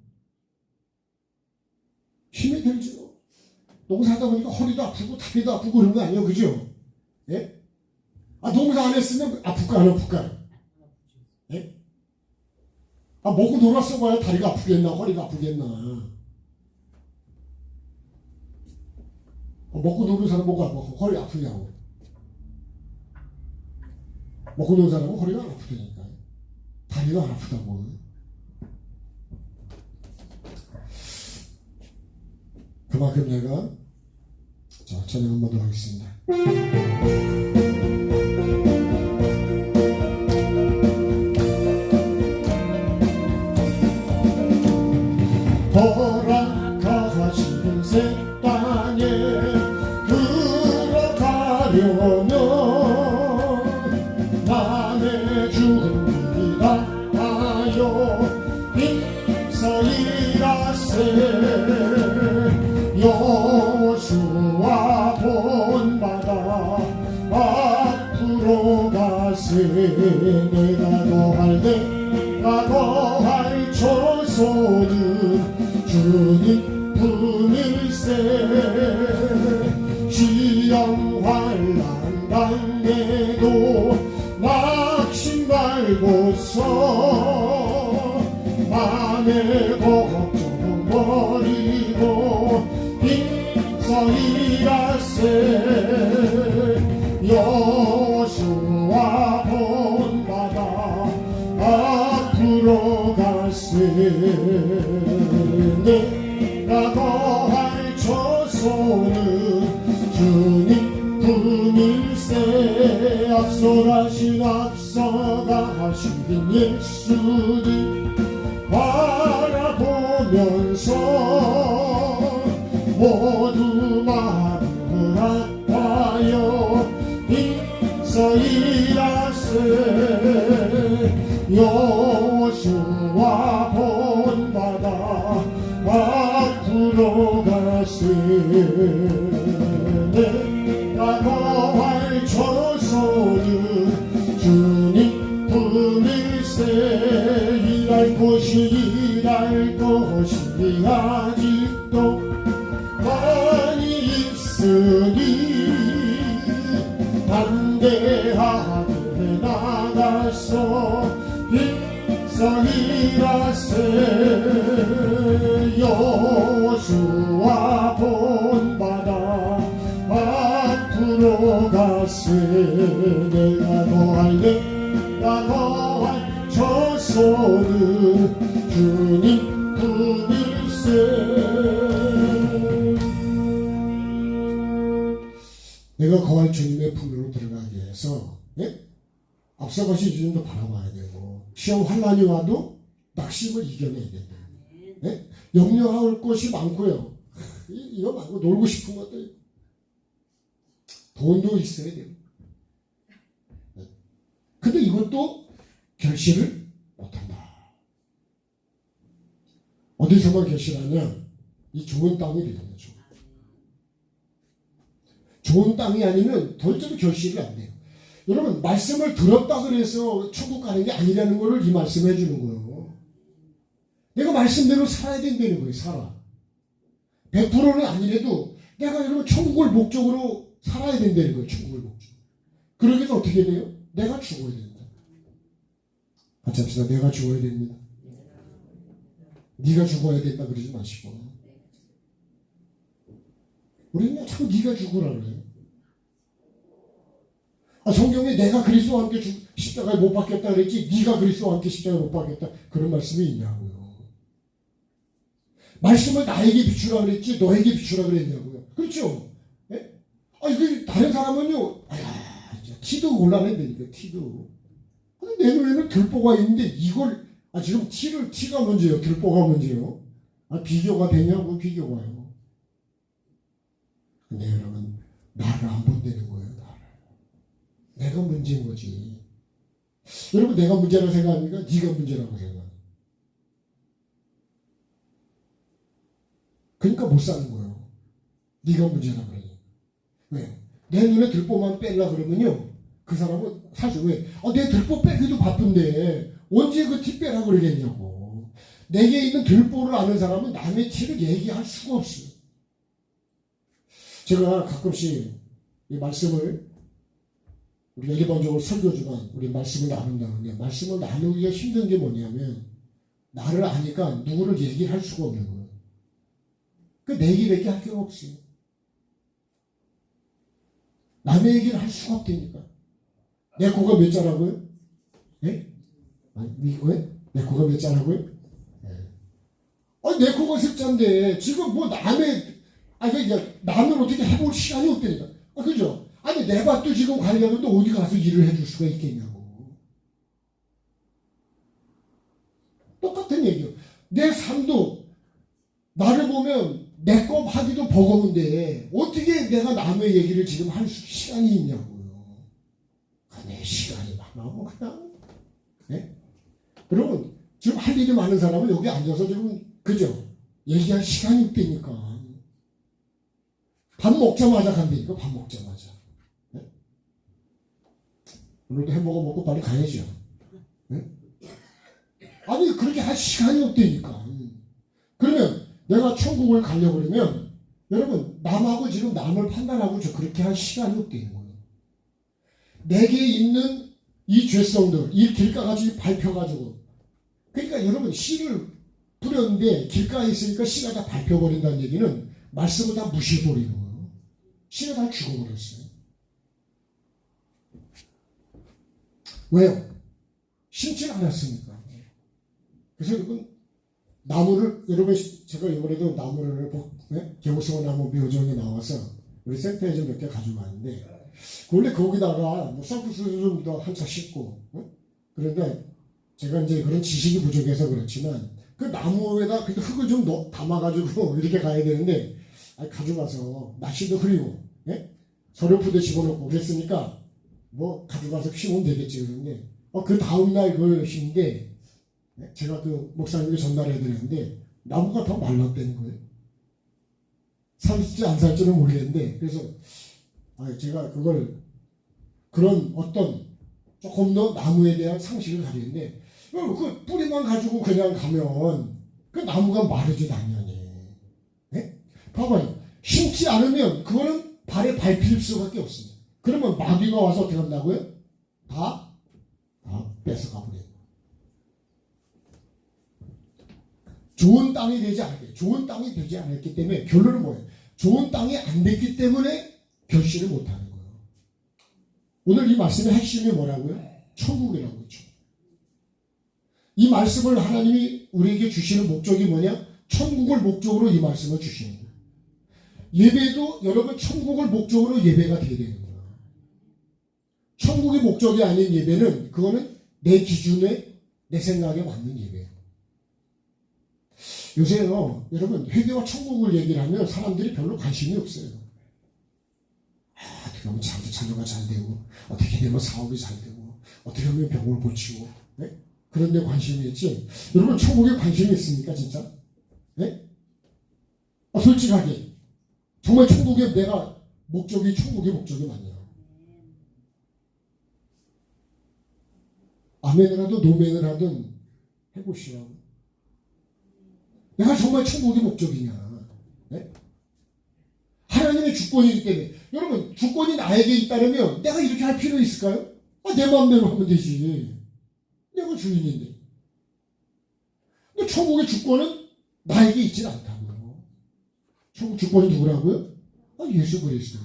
힘이 들죠. 농사하다 보니까 허리도 아프고 다리도 아프고 그런 거 아니에요. 그죠? 예? 농사 안 했으면 아플까 안 아플까요? 예? 먹고 놀았어 봐야 다리가 아프겠나 허리가 아프겠나. 먹고 노는 사람 뭐가 아파? 허리 아프냐고. 먹고 노는 사람은 허리가 안 아프다니까. 다리가 안 아프다고. 그만큼 내가 자 찬양 한번 더 하겠습니다. 허락하시는 새 땅에 들어가려면 남의 준비하여 빙서이라세 여호수아 본받아 앞으로 가세 내가 거할 내가 거할 처소는 주님 품일세 시험 환난 당에도 낙심 말고서 맘의 걱정 버리고 빙서이라세 여호수아 본받아 앞으로 가세 내가 거할 처소는 주님 품일세 앞서가신 앞서가신 예수님 바라보면서 모두 마음을 아파요 빙서이라세 여호수아 본받아 앞으로 가세 내가 거할 처소는 주님 품일세 일할 것이 아직도 많이 있으니 담대하게 나가서 빙서이라세 여호수아 본받아 앞으로 가세 내가 거할 처소는 주님 품일세 내가 거할 주님의 품으로 들어가기 위해서 앞서가신 주님도 바라봐야 되고 시험 환난이 와도 낙심을 이겨내야 된다. 염려할 것이 많고요. 이거 말고 놀고 싶은 것들 돈도 있어야 돼요. 근데 이것도 결실을 못한다. 어디서만 결실하냐? 이 좋은 땅이 되는 거죠. 좋은 땅이 아니면 절대로 결실이 안 돼요. 여러분 말씀을 들었다 그래서 천국 가는 게 아니라는 것을 이 말씀해 주는 거예요. 내가 말씀대로 살아야 된다는 거예요. 살아. 100%는 아니래도 내가 여러분 천국을 목적으로 살아야 된다는 거예요. 천국을 목적. 그러기 위해서 어떻게 돼요? 내가 죽어야 된다. 같이 합시다. 내가 죽어야 됩니다. 네가 죽어야 된다 그러지 마시고 우리는 자꾸 네가 죽으라 그래요. 성경에 내가 그리스도와 함께 십자가에 못 박혔다 그랬지 네가 그리스도와 함께 십자가에 못 박혔다 그런 말씀이 있냐고요. 말씀을 나에게 비추라 그랬지 너에게 비추라 그랬냐고요. 그렇죠? 예? 이거 다른 사람은요 티도 골라낸다니까 티도. 근데 내 눈에는 들보가 있는데 이걸 지금 티가 문제예요. 들보가 문제예요. 비교가 되냐고 비교가요. 근데 여러분 나를 안 본다는 거예요. 내가 문제인 거지. 여러분 내가 문제라고 생각합니까? 네가 문제라고 생각합니다. 그러니까 못 사는 거예요. 네가 문제라고 그러니. 왜? 내 눈에 들보만 빼려 그러면요. 그 사람은 사실 왜? 내 들보 빼기도 바쁜데 언제 그 티 빼라 그러겠냐고. 내게 있는 들보를 아는 사람은 남의 티를 얘기할 수가 없어요. 제가 가끔씩 이 말씀을 우리가 일반적으로 설교지만 우리 말씀을 나눈다는데 말씀을 나누기가 힘든 게 뭐냐면 나를 아니까 누구를 얘기를 할 수가 없는 거예요. 내 얘기밖에 할 게 없어요. 남의 얘기를 할 수가 없다니까. 내 코가 몇 자라고요? 예? 왜? 내 코가 몇 자라고요? 네. 내 코가 석 자인데 지금 뭐 남의 이게 남을 어떻게 해볼 시간이 없다니까. 그죠? 아니, 내 밭도 지금 관리하는데 어디 가서 일을 해줄 수가 있겠냐고. 똑같은 얘기요. 내 삶도 나를 보면 내 거 하기도 버거운데 어떻게 내가 남의 얘기를 지금 할 시간이 있냐고요. 내 시간이 많아. 그냥. 네? 여러분, 지금 할 일이 많은 사람은 여기 앉아서 지금, 그죠? 얘기할 시간이 없다니까. 밥 먹자마자 간다니까, 밥 먹자마자. 네? 오늘도 햄버거 먹고 빨리 가야죠. 네? 아니, 그렇게 할 시간이 없다니까. 그러면 내가 천국을 가려고 그러면, 여러분, 남하고 지금 남을 판단하고 그렇게 할 시간이 없다는 거예요. 내게 있는 이 죄성들, 이 길가같이 밟혀가지고, 그러니까 여러분, 씨를 뿌렸는데 길가에 있으니까 씨가 다 밟혀버린다는 얘기는 말씀을 다 무시해버리는 거예요. 씨가 다 죽어버렸어요. 왜요? 심지 않았으니까. 그래서 여러분, 나무를, 여러분, 제가 이번에도 나무를, 개호성어 나무 묘정에 나와서 우리 센터에 좀 몇 개 가져왔는데, 원래 거기다가 뭐 썬크스 좀 더 한 차 싣고, 그런데 제가 이제 그런 지식이 부족해서 그렇지만, 그 나무에다 그 흙을 좀 담아가지고 이렇게 가야 되는데, 가져가서 날씨도 흐리고, 서류푸대 집어넣고 그랬으니까, 뭐 가져가서 심으면 되겠지. 그런데, 그 다음날 그 심인데, 제가 그 목사님께 전달해 드렸는데, 나무가 더 말랐다는 거예요. 살지 안 살지는 모르겠는데, 그래서, 제가 그걸, 그런 어떤 조금 더 나무에 대한 상식을 가지는데, 그 뿌리만 가지고 그냥 가면, 그 나무가 마르지 당연히. 네? 봐봐요. 심지 않으면, 그거는 발에 밟힐 수밖에 없습니다. 그러면 마귀가 와서 어떻게 한다고요? 다 뺏어가 버려요. 좋은 땅이 되지 않았기, 좋은 땅이 되지 않았기 때문에, 결론은 뭐예요? 좋은 땅이 안 됐기 때문에 결실을 못하는 거예요. 오늘 이 말씀의 핵심이 뭐라고요? 천국이라고 했죠. 이 말씀을 하나님이 우리에게 주시는 목적이 뭐냐? 천국을 목적으로 이 말씀을 주시는 거예요. 예배도 여러분 천국을 목적으로 예배가 되어야 되는 거예요. 천국이 목적이 아닌 예배는 그거는 내 기준에 내 생각에 맞는 예배예요. 요새요, 여러분 회개와 천국을 얘기를 하면 사람들이 별로 관심이 없어요. 어떻게 하면 자녀가 잘 되고, 어떻게 되면 사업이 잘 되고, 어떻게 하면 병을 고치고, 네? 그런 데 관심이 있지. 여러분 천국에 관심이 있습니까 진짜? 네? 솔직하게 정말 천국에 내가 목적이 천국의 목적이 맞냐? 아멘을 하든 노멘을 하든 해보시라고. 내가 정말 천국의 목적이냐? 네? 하나님의 주권이기 때문에. 여러분 주권이 나에게 있다면 내가 이렇게 할 필요 있을까요? 내 마음대로 하면 되지. 내가 주인인데. 근데 천국의 주권은 나에게 있지 않다고요. 천국 주권이 누구라고요? 예수 그리스도.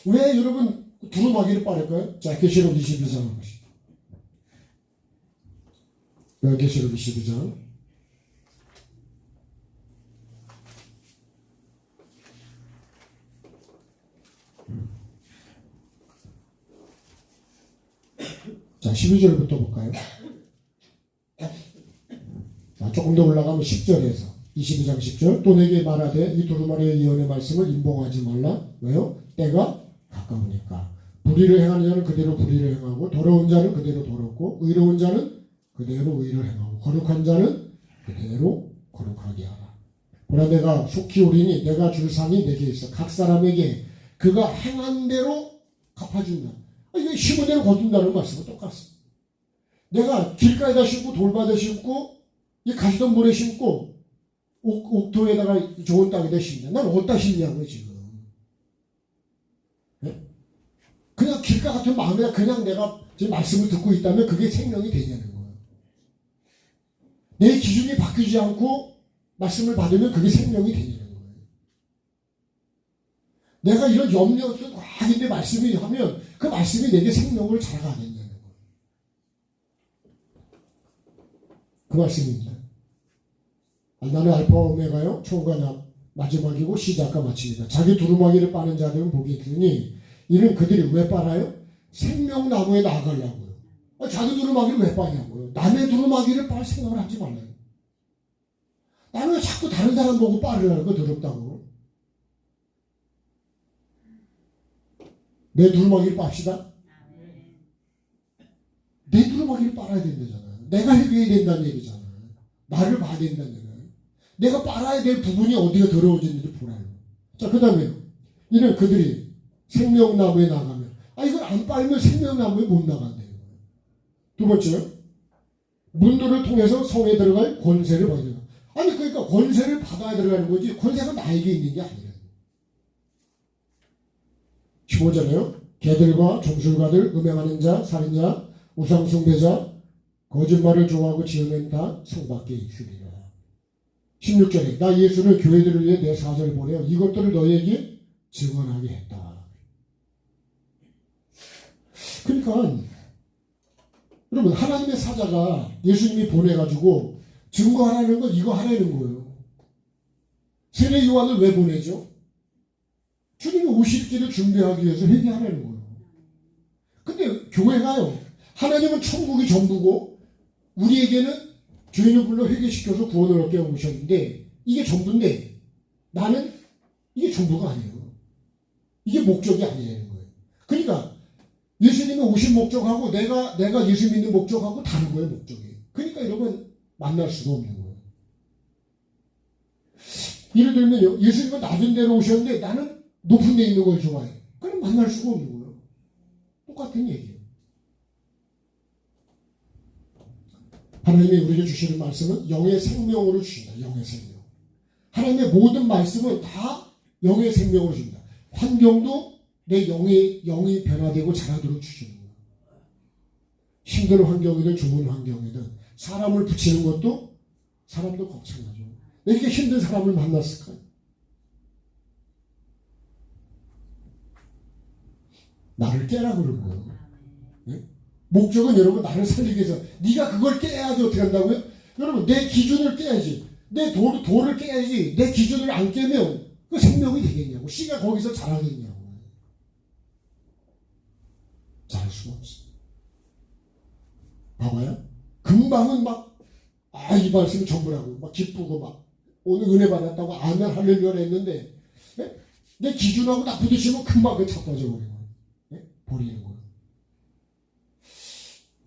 왜 여러분 두루마기를 빠를까요? 자, 계시록 22장 보시죠. 계시록 22장. 자, 12절부터 볼까요? 자, 조금 더 올라가면 10절에서 22장 10절. 또 내게 말하되 이 두루마리의 예언의 말씀을 인봉하지 말라. 왜요? 때가 가까우니까. 불의를 행하는 자는 그대로 불의를 행하고, 더러운 자는 그대로 더럽고, 의로운 자는 그대로 의를 행하고, 거룩한 자는 그대로 거룩하게 하라. 보라, 내가 속히 오리니 내가 줄 상이 내게 있어. 각 사람에게 그가 행한 대로 갚아준다. 이게 심은 대로 거둔다는 말씀은 똑같습니다. 내가 길가에다 심고 돌밭에 심고 이 가시던 물에 심고 옥토에다가 좋은 땅에다 심냐. 난 어디다 심냐고요 지금. 네? 그냥 길가 같은 마음에다 그냥 내가 지금 말씀을 듣고 있다면 그게 생명이 되냐는 거예요. 내 기준이 바뀌지 않고 말씀을 받으면 그게 생명이 되냐는 거예요. 내가 이런 염려 없이 과학인데 말씀이 하면 그 말씀이 내게 생명을 자라가겠냐는 거예요. 그 말씀입니다. 나는 알파 오메가요. 초가 마지막이고 시작과 마칩니다. 자기 두루마기를 빠는 자들은 복이 있으니 이는 그들이 왜 빨아요? 생명나무에 나아가려고요. 자기 두루마기를 왜 빠냐고요. 남의 두루마기를 빨 생각을 하지 말라요. 나는 왜 자꾸 다른 사람 보고 빠르라는 거 더럽다고. 내 두루마기를 빱시다. 내 두루마기를 빨아야 된다잖아요. 내가 해결해야 된다는 얘기잖아요. 나를 봐야 된다는 얘기예요. 내가 빨아야 될 부분이 어디가 더러워졌는지 보라요. 자, 그 다음에 이는 그들이 생명나무에 나가면 이걸 안 빨면 생명나무에 못 나간대요. 두 번째, 문도를 통해서 성에 들어갈 권세를 받아요. 그러니까 권세를 받아야 들어가는 거지 권세가 나에게 있는 게 아니에요. 15절에요. 개들과 점술가들, 음행하는 자, 살인자, 우상숭배자, 거짓말을 좋아하고 지어낸 다 성 밖에 있으리라. 16절에 나 예수는 교회들을 위해 내 사자를 보내어 이것들을 너희에게 증언하게 했다. 그러니까 여러분, 하나님의 사자가 예수님이 보내가지고 증거하라는 건 이거 하라는 거예요. 세례 요한을 왜 보내죠? 주님이 오실 길을 준비하기 위해서 회개하라는 거예요. 근데 교회가요, 하나님은 천국이 전부고 우리에게는 죄인을 불러 회개시켜서 구원을 얻게 오셨는데 이게 전부인데 나는 이게 전부가 아니에요. 이게 목적이 아니라는 거예요. 그러니까 예수님이 오신 목적하고 내가 예수 믿는 목적하고 다른 거예요, 목적이. 그러니까 여러분 만날 수가 없는 거예요. 예를 들면요, 예수님은 낮은 데로 오셨는데 나는 높은 데 있는 걸 좋아해. 그럼 만날 수가 없는 거예요. 똑같은 얘기예요. 하나님이 우리에게 주시는 말씀은 영의 생명으로 주신다. 영의 생명. 하나님의 모든 말씀은 다 영의 생명으로 준다. 환경도 내 영이 변화되고 자라도록 주시는 거예요. 힘든 환경이든 좋은 환경이든 사람을 붙이는 것도 사람도 걱정하죠. 왜 이렇게 힘든 사람을 만났을까요? 나를 깨라 그런 거예요. 네? 목적은 여러분 나를 살리기 위해서. 네가 그걸 깨야지 어떻게 한다고요? 여러분 내 기준을 깨야지. 내 돌을 깨야지. 내 기준을 안 깨면 그 생명이 되겠냐고. 씨가 거기서 자라겠냐고. 자랄 수가 없어. 봐봐요. 금방은 이 말씀이 전부라고 막 기쁘고 오늘 은혜 받았다고 아멘 할렐루야 했는데 네? 내 기준하고 나 부딪히면 금방 그 자빠져 버리는 거예요. 네? 버리는 거예요.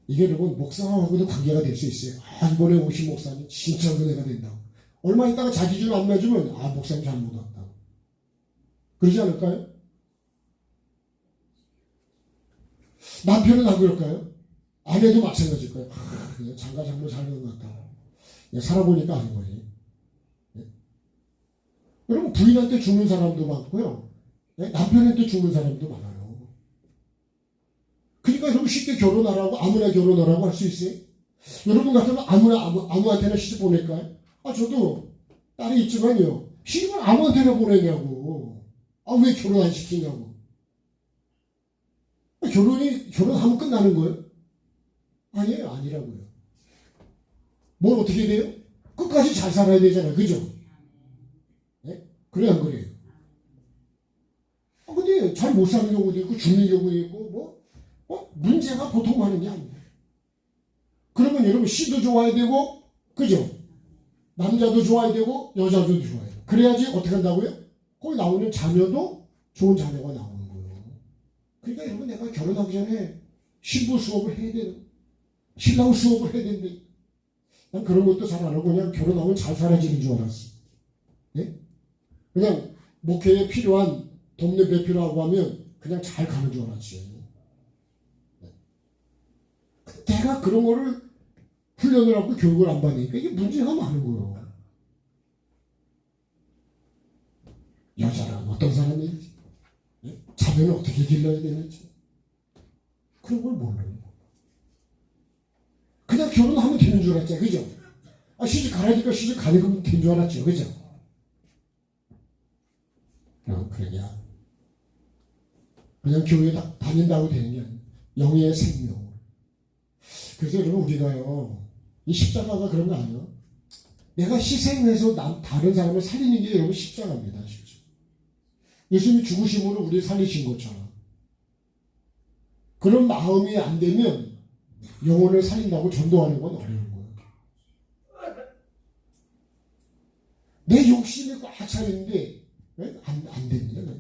이게 여러분 목사하고도 관계가 될 수 있어요. 이번에 오신 목사님 진짜 은혜가 된다고. 얼마 있다가 자기 기준 안 맞으면 목사님 잘못 왔다고. 그러지 않을까요? 남편은 안 그럴까요? 아내도 마찬가지일 거예요. 장가 장모 잘 된 것 같다. 살아보니까 아닌 거지. 네? 여러분 부인한테 죽는 사람도 많고요. 네? 남편한테 죽는 사람도 많아요. 그러니까 여러분 쉽게 결혼하라고 아무나 결혼하라고 할 수 있어요? 여러분 같으면 아무한테나 시집 보낼까요? 저도 딸이 있지만요. 시집을 아무한테나 보내냐고. 왜 결혼 안 시키냐고. 결혼하면 끝나는 거예요? 아니에요. 아니라고요. 뭘 어떻게 돼요? 끝까지 잘 살아야 되잖아요. 그죠? 네? 그래 안 그래요? 근데 잘 못 사는 경우도 있고 죽는 경우도 있고 문제가 보통 많은 게 아니에요. 그러면 여러분 씨도 좋아야 되고 그죠? 남자도 좋아야 되고 여자도 좋아야 돼요. 그래야지 어떻게 한다고요? 거기 나오는 자녀도 좋은 자녀가 나오는 거예요. 그러니까 여러분 내가 결혼하기 전에 신부 수업을 해야 돼요. 신랑 수업을 해야 되는데 난 그런 것도 잘 안 하고 그냥 결혼하면 잘 살아지는 줄 알았어. 네? 그냥 목회에 필요한 돕는 배 필요하고 하면 그냥 잘 가는 줄 알았지. 네. 내가 그런 거를 훈련을 하고 교육을 안 받으니까 이게 문제가 많은 거예요. 여자는 어떤 사람인지, 네? 자녀는 어떻게 길러야 되는지 그런 걸 몰라요. 그냥 결혼하면 되는 줄 알았죠. 그죠? 시집 가라니까 시집 가니까 되는 줄 알았죠. 그죠? 그러냐. 그냥 교회 다닌다고 되는 게 아니에요. 영의 생명. 그래서 여러분 우리가요. 이 십자가가 그런 거 아니에요. 내가 희생해서 다른 사람을 살리는 게 여러분 십자가입니다. 실제. 예수님이 죽으심으로 우리를 살리신 것처럼. 그런 마음이 안 되면 영혼을 살린다고 전도하는 건 어려운 거예요. 내 욕심이 꽉 차있는데 안 됩니다.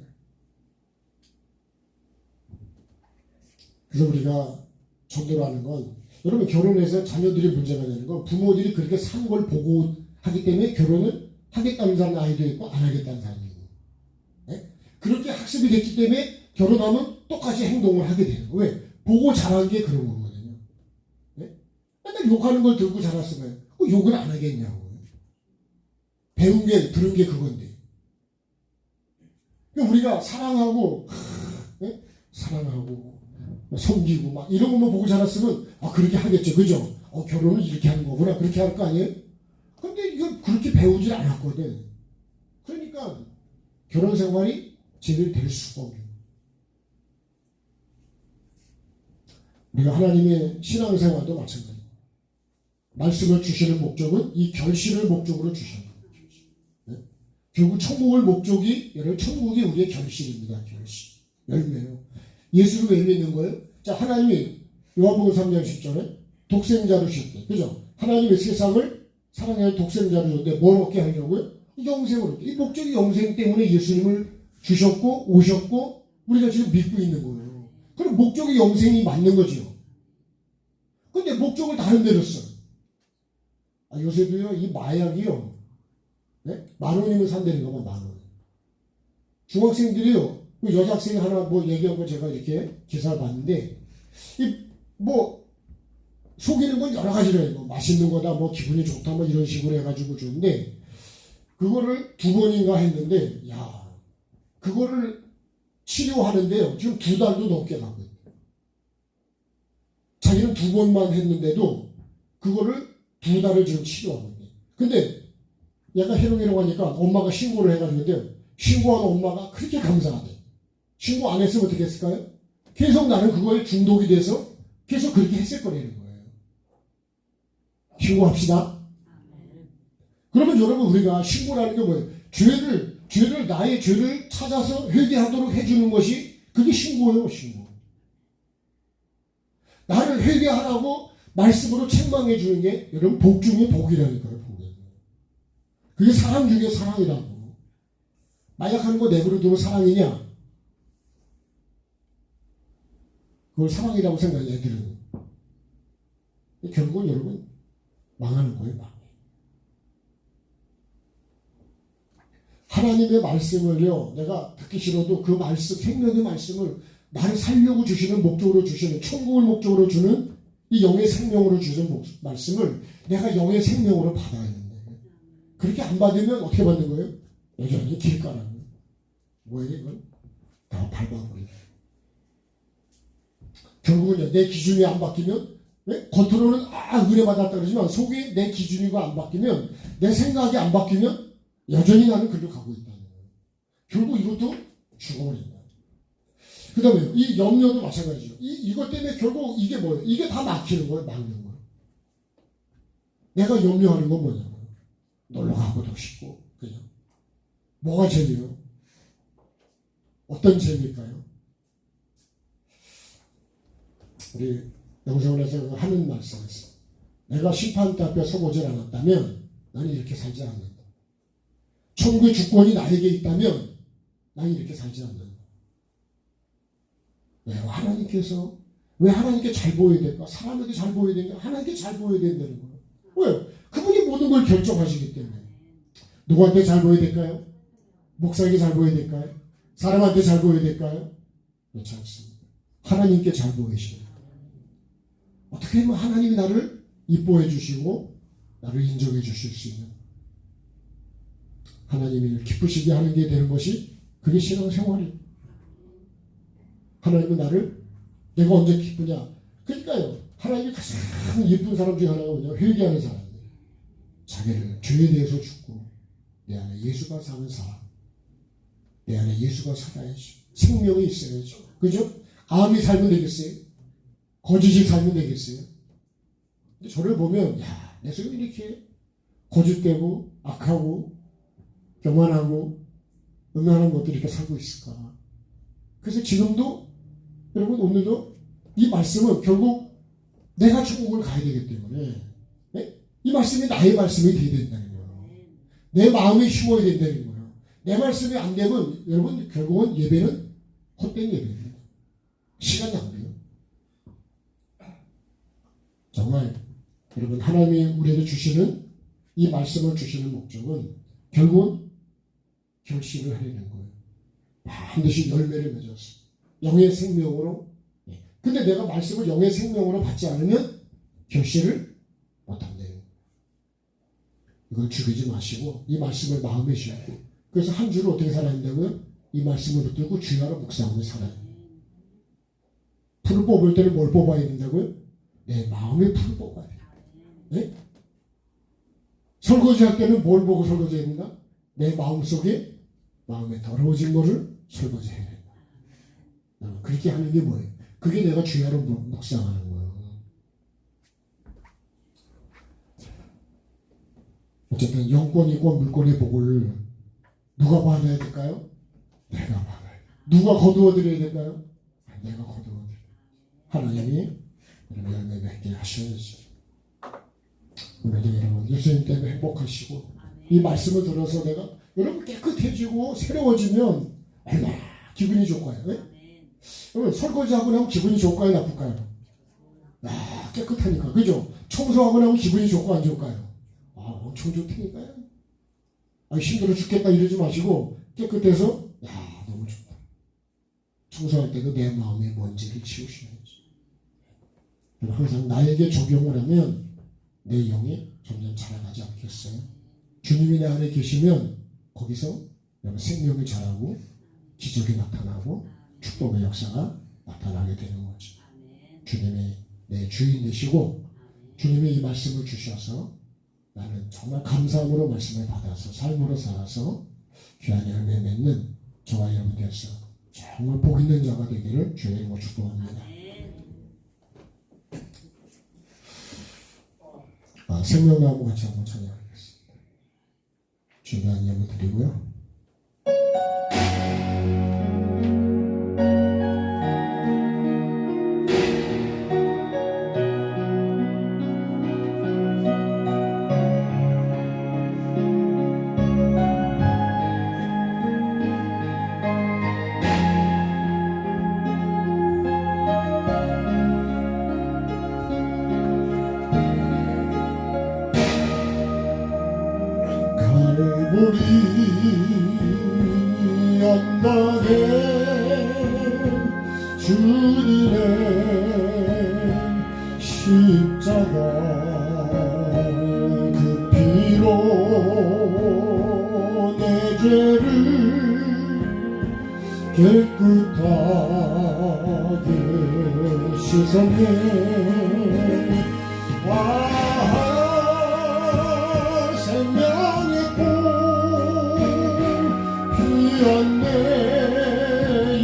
그래서 우리가 전도를 하는 건, 여러분 결혼해서 자녀들이 문제가 되는 건 부모들이 그렇게 산 걸 보고 하기 때문에 결혼을 하겠다는 사람 아이도 있고 안 하겠다는 사람이 있고, 네? 그렇게 학습이 됐기 때문에 결혼하면 똑같이 행동을 하게 되는 거예요. 왜? 보고 자란 게 그런 거거든요. 네? 맨날 욕하는 걸 듣고 자랐으면 욕을 안 하겠냐고. 배운 게, 들은 게 그건데. 우리가 사랑하고, 네? 사랑하고 섬기고 막 이런 것만 보고 자랐으면 그렇게 하겠죠. 그죠? 결혼을 이렇게 하는 거구나. 그렇게 할 거 아니에요? 근데 이건 그렇게 배우질 않았거든. 그러니까 결혼 생활이 제대로 될 수가 없는. 우리가 하나님의 신앙생활도 마찬가지예요. 말씀을 주시는 목적은 이 결실을 목적으로 주시는 거예요. 네? 결국 천국을 목적이, 여러분 천국이 우리의 결실입니다. 결실. 열매요. 예수를 왜 믿는 거예요? 자, 하나님이 요한복음 3장 10절에 독생자로 주셨대. 그죠? 하나님의 세상을 사랑하는 독생자로 줬는데 뭘 얻게 하려고요? 영생을. 이 목적이 영생 때문에 예수님을 주셨고 오셨고 우리가 지금 믿고 있는 거예요. 그럼 목적이 영생이 맞는 거죠. 근데 목적을 다른 데로 써. 요새도요, 이 마약이요, 네? 10,000원이면 산다는 거만 10,000원. 중학생들이요, 여자학생이 하나 뭐 얘기한 거 제가 이렇게 기사를 봤는데, 속이는 건 여러 가지로 해요. 맛있는 거다, 뭐 기분이 좋다, 뭐 이런 식으로 해가지고 줬는데, 그거를 2번인가 했는데, 그거를 치료하는데요, 지금 2달도 넘게 가고 있어요. 자기는 2번만 했는데도, 그거를 2달을 지금 치료하고 있네. 근데, 얘가 해롱해롱 하니까 엄마가 신고를 해가지고, 신고한 엄마가 그렇게 감사하대. 신고 안 했으면 어떻게 했을까요? 계속 나는 그거에 중독이 돼서 계속 그렇게 했을 거라는 거예요. 신고합시다. 그러면 여러분, 우리가 신고라는 게 뭐예요? 나의 죄를 찾아서 회개하도록 해주는 것이 그게 신고예요, 신고. 나를 회개하라고 말씀으로 책망해 주는 게 여러분 복 중에 복이라니까요, 복이에요. 그게 사랑 중에 사랑이라고. 마약하는 거 내버려 두면 사랑이냐? 그걸 사랑이라고 생각해, 애들은. 결국은 여러분, 망하는 거예요, 망해. 하나님의 말씀을요, 내가 듣기 싫어도 그 말씀, 생명의 말씀을 나를 살려고 주시는 목적으로 주시는, 천국을 목적으로 주는 이 영의 생명으로 주시는 말씀을 내가 영의 생명으로 받아야 되는데, 그렇게 안 받으면 어떻게 받는 거예요? 여전히 길가라는 거예요. 뭐예요, 이건? 다 밟아버리고. 결국은 내 기준이 안 바뀌면, 겉으로는 은혜 받았다 그러지만 속에 내 기준이가 안 바뀌면, 내 생각이 안 바뀌면 여전히 나는 그리로 가고 있다는 거예요. 결국 이것도 죽어버린다. 그 다음에 이 염려도 마찬가지죠. 이것 때문에 결국 이게 뭐예요? 이게 다 막히는 거예요, 막는 거예요. 내가 염려하는 건 뭐냐고요? 놀러 가고도 싶고, 그냥. 뭐가 재미요? 어떤 재미일까요? 우리 영성원에서 하는 말씀이 있어요. 내가 심판대 앞에 서보질 않았다면 나는 이렇게 살지 않는다. 천국의 주권이 나에게 있다면 나는 이렇게 살지 않는다. 왜 하나님께서 왜 하나님께 잘 보여야 될까? 사람에게 잘 보여야 되냐? 하나님께 잘 보여야 된다는 거예요. 왜? 그분이 모든 걸 결정하시기 때문에. 누구한테 잘 보여야 될까요? 목사에게 잘 보여야 될까요? 사람한테 잘 보여야 될까요? 그렇지 않습니다. 하나님께 잘 보이시고, 어떻게 하면 하나님이 나를 이뻐해 주시고 나를 인정해 주실 수 있는, 하나님이 기쁘시게 하는 게 되는 것이 그게 신앙생활이에요. 하나님은 나를, 내가 언제 기쁘냐? 그러니까요, 하나님이 가장 예쁜 사람 중에 하나가 뭐냐? 회개하는 사람이에요. 자기를 죄에 대해서 죽고 내 안에 예수가 사는 사람, 내 안에 예수가 살아야죠. 생명이 있어야죠. 그죠? 암이 살면 되겠어요? 거짓이 살면 되겠어요? 근데 저를 보면, 내 속에 이렇게 고집되고 악하고 교만하고 음란한 것들이 이렇게 살고 있을까? 그래서 지금도 여러분 오늘도 이 말씀은 결국 내가 천국을 가야 되기 때문에 이 말씀이 나의 말씀이 되어야 된다는 거예요. 내 마음이 쉬워야 된다는 거예요. 내 말씀이 안 되면 여러분 결국은 예배는 헛된 예배예요. 시간 낭비예요. 정말 여러분 하나님이 우리에게 주시는 이 말씀을 주시는 목적은 결국은 결실을 하려는 거예요. 반드시 열매를 맺어서 영의 생명으로. 근데 내가 말씀을 영의 생명으로 받지 않으면 결실을 못한대요. 이걸 죽이지 마시고 이 말씀을 마음에 싣고 그래서 한 주를 어떻게 살아야 된다고요? 이 말씀을 붙들고 주야로 묵상하며 살아요. 풀을 뽑을 때는 뭘 뽑아야 된다고요? 내 마음에 풀을 뽑아야 돼요. 네? 설거지할 때는 뭘 보고 설거지해야 된다? 내 마음속에 마음에 더러워진 거를 설거지해야 된다. 그렇게 하는 게 뭐예요? 그게 내가 주야로 묵상하는 거예요. 어쨌든 영권이고 물권의 복을 누가 받아야 될까요? 내가 받아야 돼요. 누가 거두어드려야 될까요? 내가 거두어드려요. 하나님이 열매 맺게 하셔야지. 오늘도 여러분 예수님 때문에 행복하시고 이 말씀을 들어서 내가 여러분 깨끗해지고 새로워지면 얼마나 기분이 좋을까요? 네? 여러분 설거지하고 나면 기분이 좋을까요? 나쁠까요? 깨끗하니까 그죠? 청소하고 나면 기분이 좋고 안 좋을까요? 엄청 좋다니까요. 힘들어 죽겠다 이러지 마시고 깨끗해서 너무 좋다. 청소할 때도 내 마음의 먼지를 치우셔야지. 항상 나에게 적용을 하면 내 영이 점점 자라가지 않겠어요? 주님이 내 안에 계시면 거기서 생명이 자라고 기적이 나타나고 축복의 역사가 나타나게 되는 거죠. 주님이 내 주인 되시고 주님이 이 말씀을 주셔서 나는 정말 감사함으로 말씀을 받아서 삶으로 살아서 귀한 열매 맺는 저와 여러분 되어서 정말 복 있는 자가 되기를 주의 이름으로 축복합니다. 생명나무 같이 한번 찬양하겠습니다. 중요한 예물 드리고요. 우리 언덕에 주님의 십자가 그 피로 내 죄를 깨끗하게 씻었네. 생명의 피었네.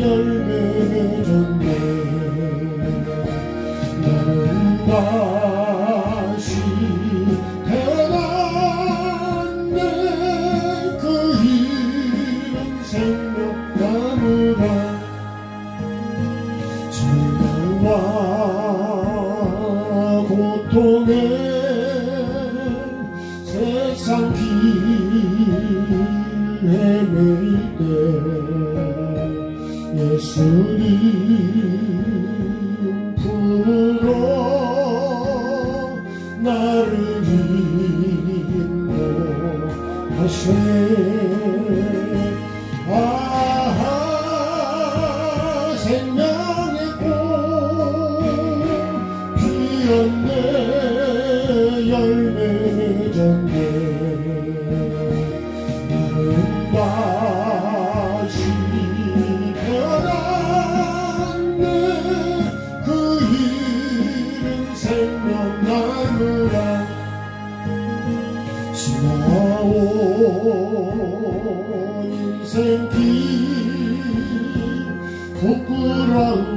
열매 맺었네. 나는 다시 태어났네. 그 이름 생명나무라. 절망과 고통에 세상 길 헤매일 때 예수님 불러 나를 인도하시네. 생명의 꽃 피었네. 열매 맺었네. 다시 태어났네. 그 이름 생명나무라. 지나온 인생길 부끄러움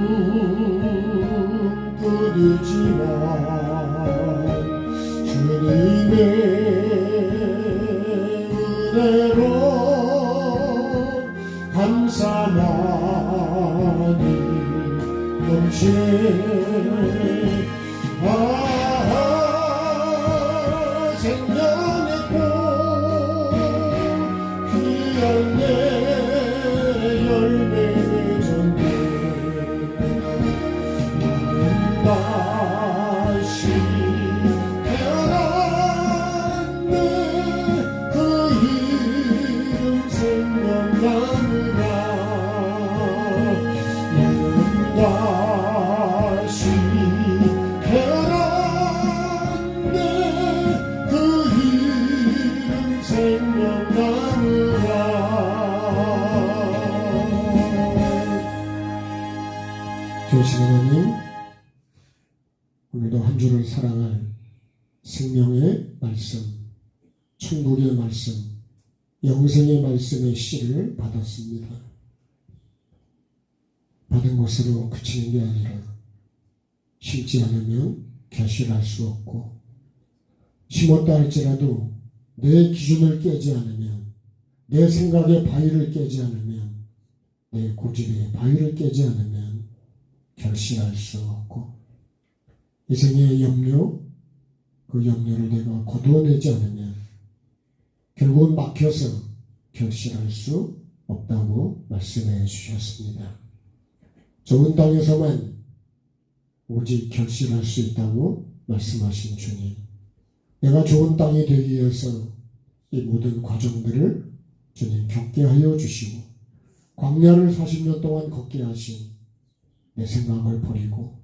끊이지만 주님의 은혜로 감사하니 넘치 생명의 꽃 피었네 열매 맺었네 다시 태어났네 그 이름 생명나무라 나는 다시 태어났네 그 이름 생명나무라. 주신 하나님, 오늘도 한 주를 살아갈 생명의 말씀, 천국의 말씀, 영생의 말씀의 씨를 받았습니다. 받은 것으로 그치는 게 아니라 심지 않으면 결실할 수 없고, 심었다 할지라도 내 기준을 깨지 않으면, 내 생각의 바위를 깨지 않으면, 내 고집의 바위를 깨지 않으면 결실할 수 없고, 이 생의 염려, 그 염려를 내가 거두어내지 않으면 결국은 막혀서 결실할 수 없다고 말씀해 주셨습니다. 좋은 땅에서만 오직 결실할 수 있다고 말씀하신 주님, 내가 좋은 땅이 되기 위해서 이 모든 과정들을 주님 겪게 하여 주시고, 광야를 40년 동안 걷게 하신 내 생각을 버리고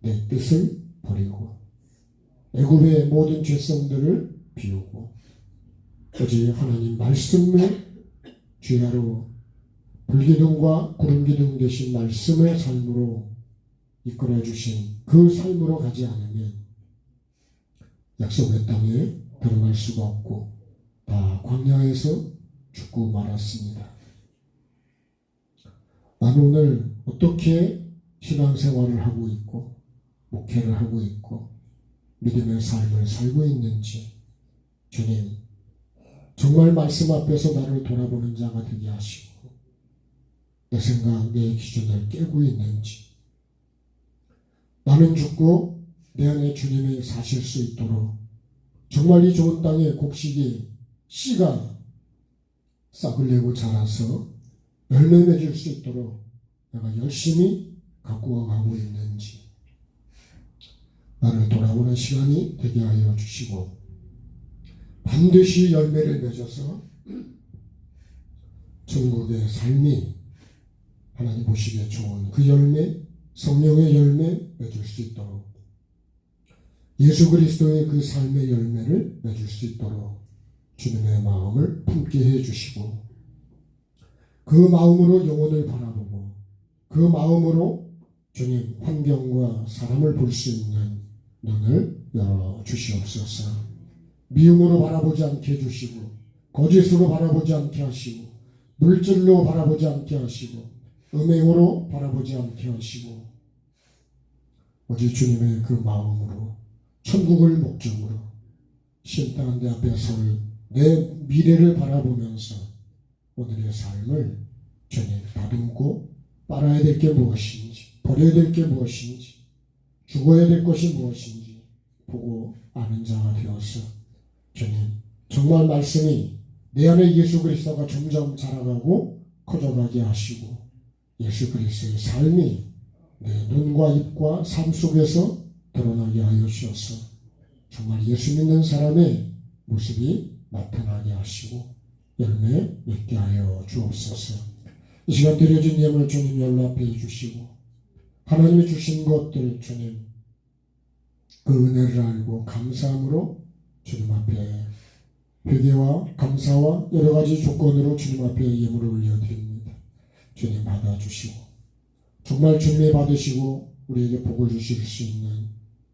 내 뜻을 버리고 애굽의 모든 죄성들을 비우고 오직 하나님 말씀을 주야로 불기둥과 구름기둥 되신 말씀의 삶으로 이끌어 주신 그 삶으로 가지 않으면 약속의 땅에 들어갈 수가 없고 다 광야에서 죽고 말았습니다. 나는 오늘 어떻게 신앙생활을 하고 있고 목회를 하고 있고 믿음의 삶을 살고 있는지 주님 정말 말씀 앞에서 나를 돌아보는 자가 되게 하시고 내 생각, 내 기준을 깨고 있는지, 나는 죽고 내 안에 주님이 사실 수 있도록 정말 이 좋은 땅에 곡식이 씨가 싹을 내고 자라서 열매 맺을 수 있도록 내가 열심히 가꾸어 가고 있는지 나를 돌아보는 시간이 되게 하여 주시고 반드시 열매를 맺어서 천국의 삶이 하나님 보시기에 좋은 그 열매, 성령의 열매 맺을 수 있도록 예수 그리스도의 그 삶의 열매를 맺을 수 있도록 주님의 마음을 품게 해주시고 그 마음으로 영혼을 바라보고 그 마음으로 주님 환경과 사람을 볼 수 있는 눈을 열어주시옵소서. 미움으로 바라보지 않게 해주시고 거짓으로 바라보지 않게 하시고 물질로 바라보지 않게 하시고 음행으로 바라보지 않게 하시고 오직 주님의 그 마음으로 천국을 목적으로 신당한 데 앞에 설 내 미래를 바라보면서 오늘의 삶을 주님 다듬고 빨아야 될 게 무엇인지 버려야 될 게 무엇인지 죽어야 될 것이 무엇인지 보고 아는 자가 되어서 주님 정말 말씀이 내 안에 예수 그리스도가 점점 자라가고 커져가게 하시고 예수 그리스도의 삶이 내 눈과 입과 삶 속에서 드러나게 하여 주셔서 정말 예수 믿는 사람의 모습이 나타나게 하시고 열매 맺게 하여 주옵소서. 이 시간 드려진 예물 주님 연락해 주시고 하나님이 주신 것들 주님 그 은혜를 알고 감사함으로 주님 앞에 회개와 감사와 여러 가지 조건으로 주님 앞에 예물을 올려드립니다. 주님 받아주시고 정말 주님이 받으시고 우리에게 복을 주실 수 있는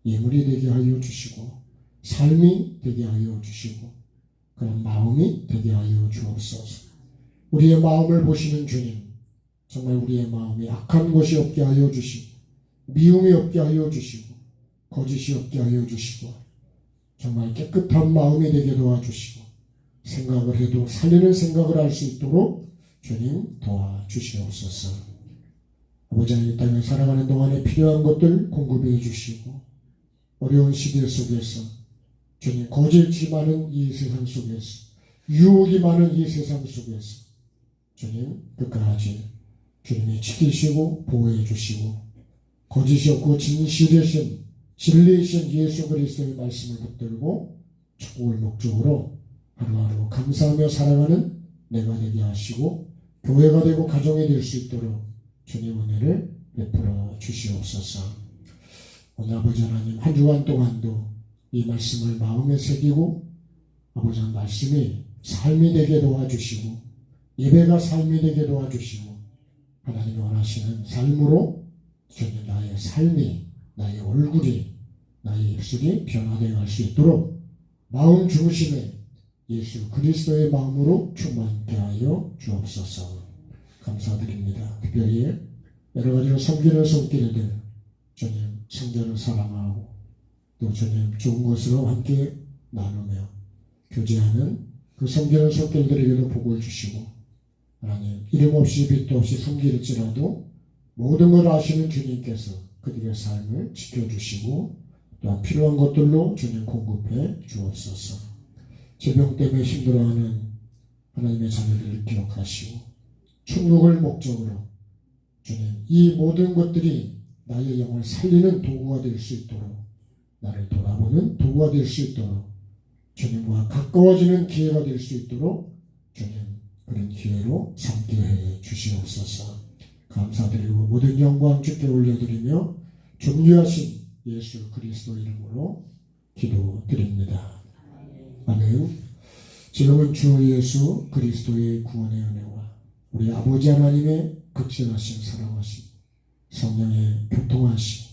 예물이 되게 하여 주시고 삶이 되게 하여 주시고 그런 마음이 되게 하여 주옵소서. 우리의 마음을 보시는 주님 정말 우리의 마음에 악한 것이 없게 하여 주시고 미움이 없게 하여 주시고 거짓이 없게 하여 주시고 정말 깨끗한 마음이 되게 도와주시고 생각을 해도 살리는 생각을 할 수 있도록 주님 도와주시옵소서. 아버지 하나님, 이 땅에 살아가는 동안에 필요한 것들 공급해 주시고, 어려운 시대 속에서 주님 거짓이 많은 이 세상 속에서, 유혹이 많은 이 세상 속에서 주님 끝까지 주님이 지키시고 보호해 주시고, 거짓이 없고 진실이신 진리이신 예수 그리스도의 말씀을 붙들고 천국을 목적으로 하루하루 감사하며 살아가는 내가 되게 하시고, 교회가 되고 가정이 될 수 있도록 주님 은혜를 베풀어 주시옵소서. 오늘 아버지 하나님, 한 주간 동안도 이 말씀을 마음에 새기고 아버지 하나님 말씀이 삶이 되게 도와주시고, 예배가 삶이 되게 도와주시고, 하나님이 원하시는 삶으로 주님 나의 삶이, 나의 얼굴이, 나의 입술이 변화되어 갈 수 있도록 마음 중심에 예수 그리스도의 마음으로 충만케 하여 주옵소서. 감사드립니다. 특별히 여러 가지로 섬기는 손길들 주님 성전을 사랑하고 또 주님 좋은 것으로 함께 나누며 교제하는 그 섬기는 손길들에게도 복을 주시고, 하나님 이름 없이 빛도 없이 섬길지라도 모든 걸 아시는 주님께서 그들의 삶을 지켜주시고 또한 필요한 것들로 주님 공급해 주옵소서. 질병 때문에 힘들어하는 하나님의 자녀들을 기억하시고, 천국을 목적으로 주님 이 모든 것들이 나의 영을 살리는 도구가 될 수 있도록, 나를 돌아보는 도구가 될 수 있도록, 주님과 가까워지는 기회가 될 수 있도록 주님 그런 기회로 삼게 해 주시옵소서. 감사드리고 모든 영광 주께 올려드리며 존귀하신 예수 그리스도 이름으로 기도드립니다. 아멘. 지금은 주 예수 그리스도의 구원의 은혜와 우리 아버지 하나님의 극진하신 사랑하심, 성령의 교통하심,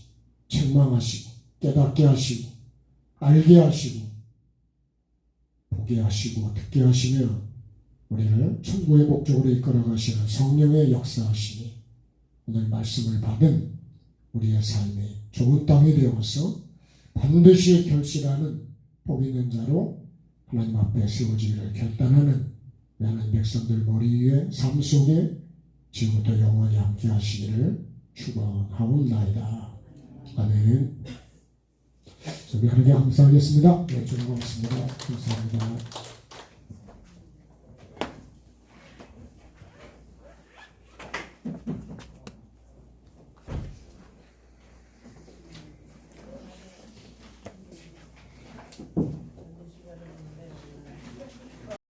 책망하시고 깨닫게 하시고 알게 하시고 보게 하시고 듣게 하시며 우리를 천국의 목적으로 이끌어 가시는 성령의 역사하시니 오늘 말씀을 받은 우리의 삶이 좋은 땅이 되어서 반드시 결실하는 복 있는 자로 하나님 앞에 세워지기를 결단하는 하나님 백성들 머리 위에 삶 속에 지금부터 영원히 함께 하시기를 축원하옵나이다. 아멘. 저희 하나님께 감사하겠습니다. 네, 주님 고맙습니다. 감사합니다.